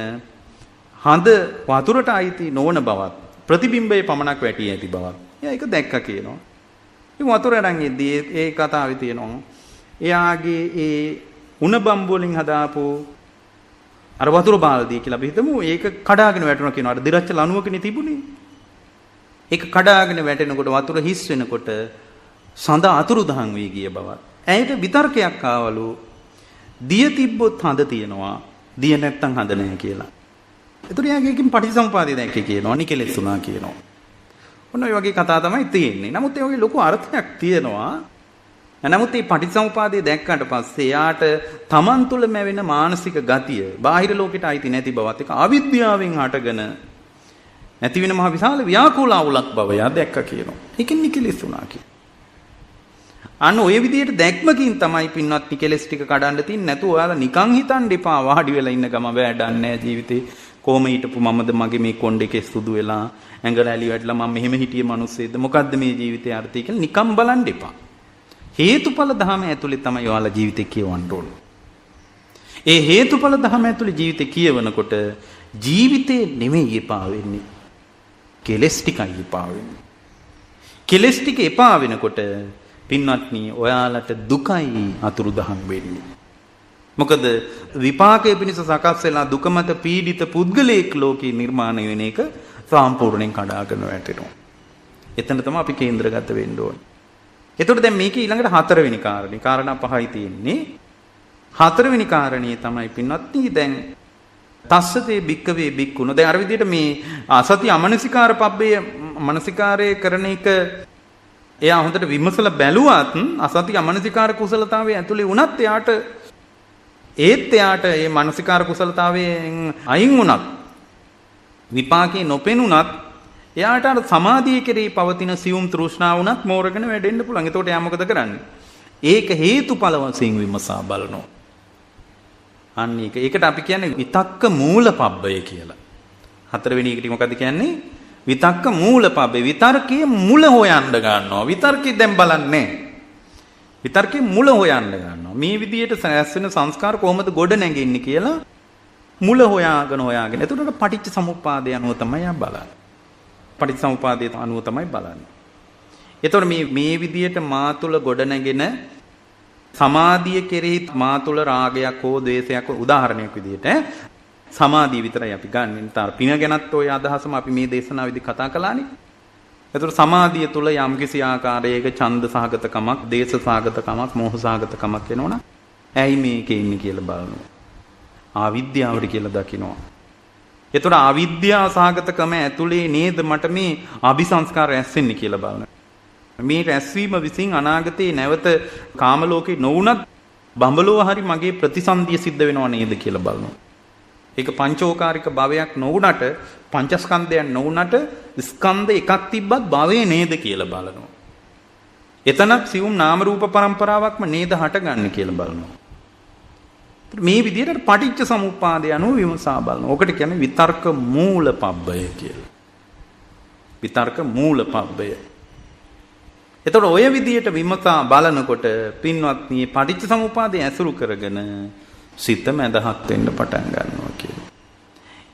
හඳ වතුරට අයිති නොවන බවක්. ප්‍රතිබිම්බයේ පමණක් වැටි ඇති බවක්. එයා ඒක දැක්කා කියනවා. මේ වතුර අරන් ඉද්දී ඒ කතාවේ තියෙනවා. එයාගේ ඒ උණ බම්බු වලින් හදාපු අර වතුර බාල්දිය කියලා අපි හිතමු. ඒක කඩාගෙන වැටුණා කියනවා. අර දිරච්ච ලණුවකනේ තිබුණේ. ඒක කඩාගෙන වැටෙනකොට වතුර හිස් වෙනකොට සඳ අතුරුදහන් වී ගිය බවක්. ඇයට විතර්කයක් ආවලු. දිය තිබ්බොත් හඳ තියෙනවා. දිය නැත්තම් හඳ නැහැ කියලා. ඒතර යාගේකින් පටිච්චසමුපාදය දැක්කේ කියනවා. නිකලෙස් වුණා කියනවා. ඔන්න ඔය වගේ කතා තමයි තියෙන්නේ. නමුත් ඒ වගේ ලොකු අර්ථයක් තියෙනවා. නමුත් මේ පටිච්චසමුපාදය දැක්කට පස්සේ යාට තමන් තුළ මැවෙන මානසික ගතිය බාහිර ලෝකෙට අයිති නැති බවත් එක අවිද්‍යාවෙන් හටගෙන නැති වෙන මහ විශාල ව්‍යාකූල අවුලක් බව යා දැක්කා කියනවා. ඒකෙන් නිකලෙස් වුණා කියනවා. අන්න ඔය විදිහට දැක්මකින් තමයි පින්වත් නිකලෙස් ටික කඩන්න තින්නේ. නැතු ඔයාලා නිකන් හිතන්න එපා වාඩි වෙලා ඉන්න ගම වැඩක් නැහැ ජීවිතේ. කොහොම හිටපු මමද මගේ මේ කොණ්ඩේ සුදු වෙලා ඇඟල ඇලි වැටලා මම මෙහෙම හිටියේ මිනිස්සෙක්ද මොකද්ද මේ ජීවිතේ අර්ථය කියලා නිකන් බලන්න එපා. හේතුඵල ධම ඇතුලේ තමයි ඔයාලා ජීවිතේ කියවන්න ඕන. ඒ හේතුඵල ධම ඇතුලේ ජීවිතේ කියවනකොට ජීවිතේ නෙමෙයි එපා වෙන්නේ. කෙලස් ටිකයි එපා වෙන්නේ. කෙලස් ටික එපා වෙනකොට පින්වත්නි ඔයාලට දුකයි අතුරුදහන් වෙන්නේ. මොකද විපාකයේ පිණිස සකස් වෙලා දුක මත පීඩිත පුද්ගලයෙක් ලෝකේ නිර්මාණය වෙන එක සම්පූර්ණයෙන් කඩාගෙන වැටෙනවා. එතන තමයි අපි කේන්ද්‍රගත වෙන්න ඕනේ. එතකොට දැන් මේකේ ඊළඟට හතරවෙනි කාරණේ. කාරණා පහයි තියෙන්නේ. හතරවෙනි කාරණේ තමයි පින්වත්නි දැන් තස්සතේ භික්කවේ භික්ඛුන. දැන් අර විදිහට මේ අසති අමනසිකාර පබ්බේ මනසිකාරය කරන එක එයා හොඳට විමසලා බැලුවත් අසති අමනසිකාර කුසලතාවයේ ඇතුලේ වුණත් එයාට මේ මානසිකාර කුසලතාවයෙන් අයින් වුණත් විපාකේ නොපෙනුනත් එයාට අර සමාධිය කෙරෙහි පවතින සියුම් තෘෂ්ණාව වුණත් මෝරගෙන වැඩෙන්න පුළුවන්. එතකොට එයා මොකද කරන්නේ? ඒක හේතුඵල වශයෙන් විමසා බලනවා. අන්න ඒකට අපි කියන්නේ විතක්ක මූලපබ්බය කියලා. හතරවෙනි එකට මොකද කියන්නේ? විතක්ක මූලපබ්බේ. විතර්කයේ මුල හොයන්න ගන්නවා. විතර්කේ දැන් බලන්නේ. විතර්කේ මුල හොයන්න ගන්නවා. මේ විදිහට සැස් වෙන සංස්කාර කොහොමද ගොඩ නැගෙන්නේ කියලා මුල හොයාගෙන. එතකොට පටිච්ච සමුප්පාදය අනුව තමයි ආ බලන්නේ. පටිච්ච සමුප්පාදය අනුව තමයි බලන්නේ. එතකොට මේ විදිහට මා තුල ගොඩ නැගෙන සමාධිය කෙරෙහි මා තුල රාගයක් හෝ ද්වේෂයක් උදාහරණයක් විදිහට සමාධිය විතරයි අපි ගන්න. නිතර පින ගැනත් ওই අදහසම අපි මේ දේශනාවේදී කතා කළානේ. එතකොට සමාධිය තුල යම්කිසි ආකාරයක ඡන්ද සහගතකමක්, දේශ සහගතකමක්, මෝහ සහගතකමක් වෙනවනම් ඇයි මේකේ ඉන්නේ කියලා බලනවා. ආවිද්‍යාවට කියලා දකිනවා. එතකොට අවිද්‍යාව සහගතකම ඇතුලේ නේද මට මේ අபிසංස්කාර රැස් වෙන්නේ කියලා බලනවා. මේ රැස්වීම විසින් අනාගතේ නැවත කාම ලෝකේ නොවුනත් බඹලෝ හරි මගේ ප්‍රතිසන්දිය සිද්ධ වෙනව නේද කියලා බලනවා. ඒක පංචෝකාරික භවයක් නොවුනට පංචස්කන්ධයන් නොවුනට ස්කන්ධ එකක් තිබ්බත් භවයේ නේද කියලා බලනවා. එතනක් සියුම් නාම රූප පරම්පරාවක්ම නේද හටගන්නේ කියලා බලනවා. මේ විදිහට පටිච්ච සමුප්පාදය අනුව විමසා බලනවා. ඔකට කියන්නේ විතර්ක මූලපබ්බය කියලා. විතර්ක මූලපබ්බය. එතකොට ඔය විදිහට විමසා බලනකොට පින්වත්නි පටිච්ච සමුප්පාදය ඇසුරු කරගෙන සිත මැදහත් වෙන්න පටන් ගන්නවා කියලා.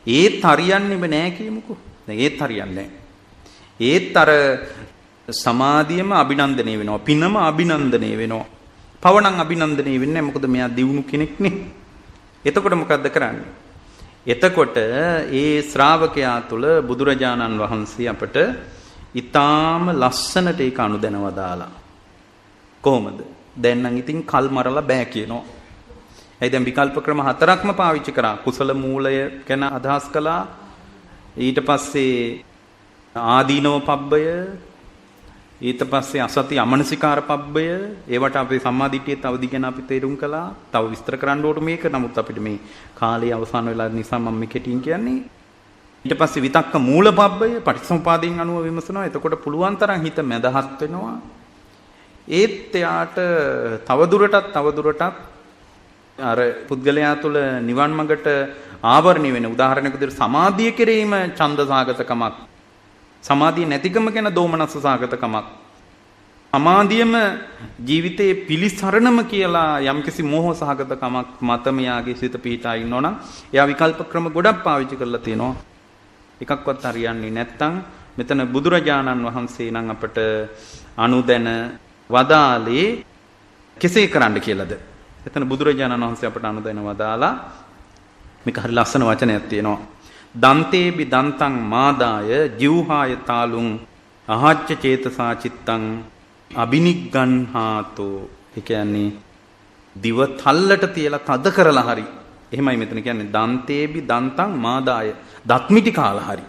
ඒත් හරියන්නේම නෑ කියමුකෝ. දැන් ඒත් හරියන්නේ නෑ. ඒත් අර සමාධියම අභිනන්දනය වෙනවා. පිනම අභිනන්දනය වෙනවා. පවණම් අභිනන්දනය වෙන්නේ නැහැ. මොකද මෙයා දියුණු කෙනෙක් නේ. එතකොට මොකද්ද කරන්නේ? එතකොට ඒ ශ්‍රාවකයා තුළ බුදුරජාණන් වහන්සේ අපට ඊටාම ලස්සනට ඒක අනුදැනව දාලා. කොහොමද? දැන් නම් ඉතින් කල් මරලා බෑ කියනවා. ඒ දැන් විකල්ප ක්‍රම හතරක්ම පාවිච්චි කරා. කුසල මූලය ගැන අදහස් කළා. ඊට පස්සේ ආදීනව පබ්බය, ඊට පස්සේ අසති අමනසිකාර පබ්බය ඒවට අපේ සම්මාදිටියේ තව දිගන අපි තේරුම් කළා. තව විස්තර කරන්න ඕට මේක. නමුත් අපිට මේ කාලය අවසන් වෙලා නිසා මම මේ කෙටියෙන් කියන්නේ. ඊට පස්සේ විතක්ක මූල පබ්බය පටිච්චසමුපාදයෙන් අනුව විමසනවා. එතකොට පුළුවන් තරම් හිත මැදහත් වෙනවා. ඒත් එයාට තවදුරටත් අර පුද්ගලයා තුළ නිවන් මඟට ආවරණය වෙන උදාහරණයක් විදිහට සමාධිය කෙරෙහිම ඡන්දසාගතකමක්, සමාධිය නැතිකම ගැන දෝමනස්ස සාගතකමක්, සමාධියම ජීවිතයේ පිලිසරණම කියලා යම්කිසි මෝහ සහගතකමක් මතම යාගේ සිත පිහිටා ඉන්නවනම් එයා විකල්ප ක්‍රම ගොඩක් පාවිච්චි කරලා තියෙනවා. එකක්වත් හරියන්නේ නැත්නම් මෙතන බුදුරජාණන් වහන්සේ නම් අපට අනුදැන වදාලේ කෙසේ කරන්න කියලාද? එතන බුදුරජාණන් වහන්සේ අපට අනුදැන වදාලා මේක හරි ලස්සන වචනයක් තියෙනවා. දන්තේබි දන්තං මාදාය ජීවහාය තාලුං අහච්ච චේතසා චිත්තං අබිනිග්ගන්හාතෝ. ඒ කියන්නේ දිව තල්ලට තියලා තද කරලා හරි. එහෙමයි මෙතන කියන්නේ දන්තේබි දන්තං මාදාය. දත්මිටි කාලා හරි.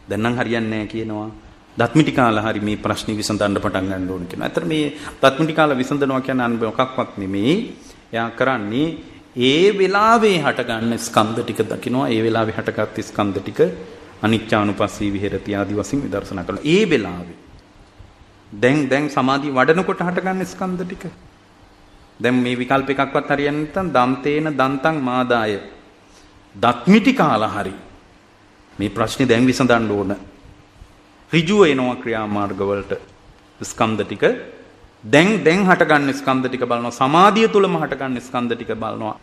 දැන් නම් හරියන්නේ නැහැ කියනවා. දත්මිටි කාලා හරි මේ ප්‍රශ්නේ විසඳන්න පටන් ගන්න ඕන කියනවා. අතර මේ දත්මිටි කාලා විසඳනවා කියන්නේ අන්න මොකක්වත් නෙමෙයි. එයා කරන්නේ ඒ වෙලාවේ හටගන්න ස්කන්ධ ටික දකිනවා. ඒ වෙලාවේ හටගත් ස්කන්ධ ටික අනිච්චානුපස්සී විහෙරති ආදි වශයෙන් විදර්ශනා කරනවා. ඒ වෙලාවේ දැන් සමාධිය වඩනකොට හටගන්න ස්කන්ධ ටික. දැන් මේ විකල්ප එකක්වත් හරියන්නේ නැත්නම් දන්තේන දන්තං මාදාය. දත්මිටි කාලා හරි මේ ප්‍රශ්නේ දැන් විසඳන්න ඕන. ඍජුව එනවා ක්‍රියාමාර්ග වලට ස්කන්ධ ටික. දැන් හටගන්න ස්කන්ධ ටික බලනවා. සමාධිය තුලම හටගන්න ස්කන්ධ ටික බලනවා.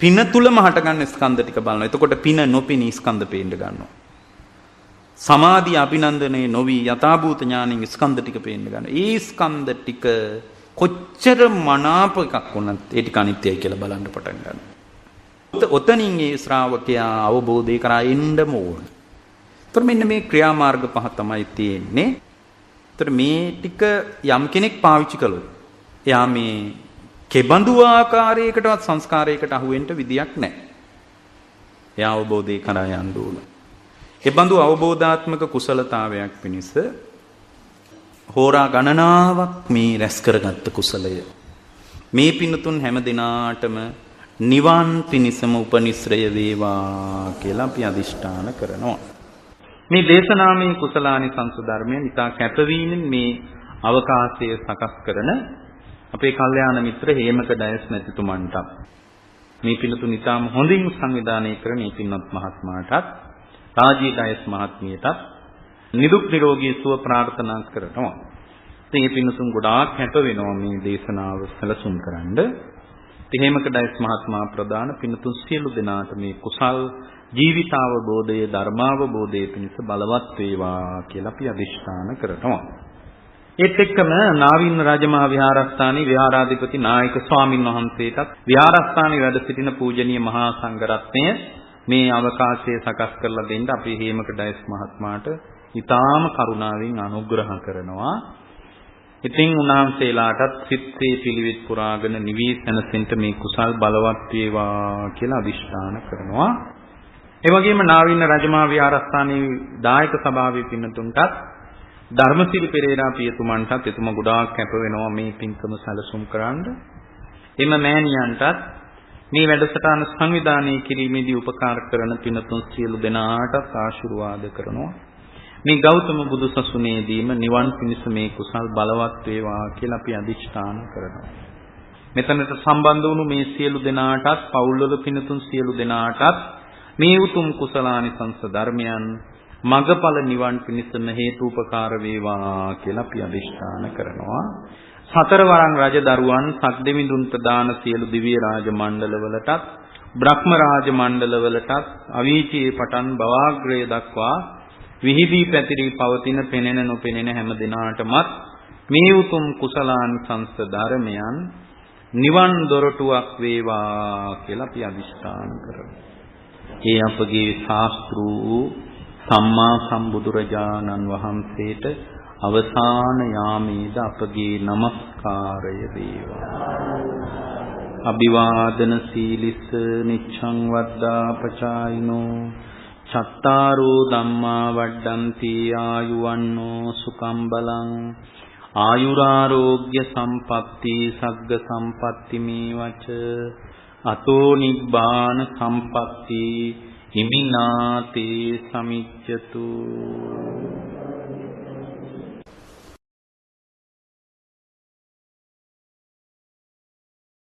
පින තුලම හටගන්න ස්කන්ධ ටික බලනවා. එතකොට පින නොපෙනී ස්කන්ධ පේන්න ගන්නවා. සමාධිය අභිනන්දනේ නොවි යථාභූත ඥානින් ස්කන්ධ ටික පේන්න ගන්නවා. ඒ ස්කන්ධ ටික කොච්චර මනාප එකක් වුණත් ඒ ටික අනිත්‍යයි කියලා බලන්න පටන් ගන්නවා. ඔතනින් ඒ ශ්‍රාවකයා අවබෝධය කරා එන්නම ඕන. ඒතර මෙන්න මේ ක්‍රියාමාර්ග පහ තමයි තියෙන්නේ. ඒතර මේ ටික යම් කෙනෙක් පාවිච්චි කළොත් එයා මේ කෙබඳු ආකාරයකටවත් සංස්කාරයකට අහු වෙන්න විදියක් නැහැ. එයා අවබෝධය කරා යන්න ඕන. එබඳු අවබෝධාත්මක කුසලතාවයක් පිණිස හෝරා ගණනාවක් මේ රැස් කරගත්ත කුසලය මේ පින්තුන් හැම දිනාටම නිවන් පිණිසම උපනිශ්‍රය වේවා කියලා අපි අදිෂ්ඨාන කරනවා. මේ දේශනාමය කුසලානිසංස ධර්මය නිතා කැපවීමෙන් මේ අවකාශය සකස් කරන අපේ කල්යාණ මිත්‍ර හේමක ඩයස් මැතිතුමන්ට මේ පින්තුන් නිතාම හොඳින් සංවිධානය කරන මේ පින්වත් මහත්මයාටත් රාජී ඩයස් මහත්මියටත් නිදුක් නිරෝගී සුව ප්‍රාර්ථනා කරනවා. ඉතින් මේ පින්තුන් ගොඩාක් කැප වෙනවා මේ දේශනාව සැලසුම් කරන්න. හේමක ඩයස් මහත්මයා ප්‍රදාන පින්තුන් සියලු දෙනාට මේ කුසල් ජීවිතාවබෝධය ධර්මාවබෝධය පිණිස බලවත් වේවා කියලා අපි අදිෂ්ඨාන කරනවා. ඒත් එක්කම නාවින්න රාජමහා විහාරස්ථානයේ විහාරාධිපති නායක ස්වාමින් වහන්සේටත් විහාරස්ථානයේ වැඩ සිටින පූජනීය මහා සංඝරත්නය මේ අවකාශය සකස් කරලා දෙන්න අපි හේමක ඩයස් මහත්මයාට ඊටාම කරුණාවෙන් අනුග්‍රහ කරනවා. ඉතින් උන්වහන්සේලාටත් සිත්සේ පිළිවෙත් පුරාගෙන නිවි සැනසෙන්න මේ කුසල් බලවත් වේවා කියලා අදිෂ්ඨාන කරනවා. ඒ වගේම නාවින්න රජමහා විහාරස්ථානයේ දායක සභාවේ පින්නතුන්ටත් ධර්මසිරි පෙරේරා පියතුමන්ටත් එතුමා ගොඩාක් කැප වෙනවා මේ පින්කම සැලසුම් කරන්න. එම මෑණියන්ටත් මේ වැඩසටහන සංවිධානය කිරීමේදී උපකාර කරන පින්තුන් සියලු දෙනාටත් ආශිර්වාද කරනවා. මේ ගෞතම බුදු සසුනේදීම නිවන් පිණිස මේ කුසල් බලවත් වේවා කියලා අපි අදිෂ්ඨාන කරනවා. මෙතනට සම්බන්ධ වුණු මේ සියලු දෙනාටත් පවුල්වල පින්තුන් සියලු දෙනාටත් මේ උතුම් කුසලානිසංස ධර්මයන් මගඵල නිවන් පිණිසම හේතුපකාර වේවා කියලා අපි අදිෂ්ඨාන කරනවා. සතරවරන් රජ දරුවන් සක්දෙවිඳුන් ප්‍රදාන සියලු දිව්‍ය රාජ මණ්ඩලවලටත් බ්‍රහ්ම රාජ මණ්ඩලවලටත් අවීචී පටන් බවාග්‍රය දක්වා විහිදී පැතිරී පවතින පෙනෙන නොපෙනෙන හැම දිනාටමත් මේ උතුම් කුසලානිසංස ධර්මයන් නිවන් දොරටුවක් වේවා කියලා අපි අදිෂ්ඨාන කරමු. ඒ අපගේ ශාස්ත්‍රු සම්මා සම්බුදුරජාණන් වහන්සේට අවසාන යාමේද අපගේ নমස්කාරය වේවා. අභිවාදන සීලිස නිච්ඡං වද්දා පචායිනෝ චත්තාරෝ ධම්මා වඩ්ඩಂತಿ ආයුවන්නෝ සුඛං බලං ආයුරාෝග්‍ය සම්පatti සග්ග සම්පatti මේවච අතෝ නිබ්බාන සම්පatti හිමිනාතේ සමිච්ඡතු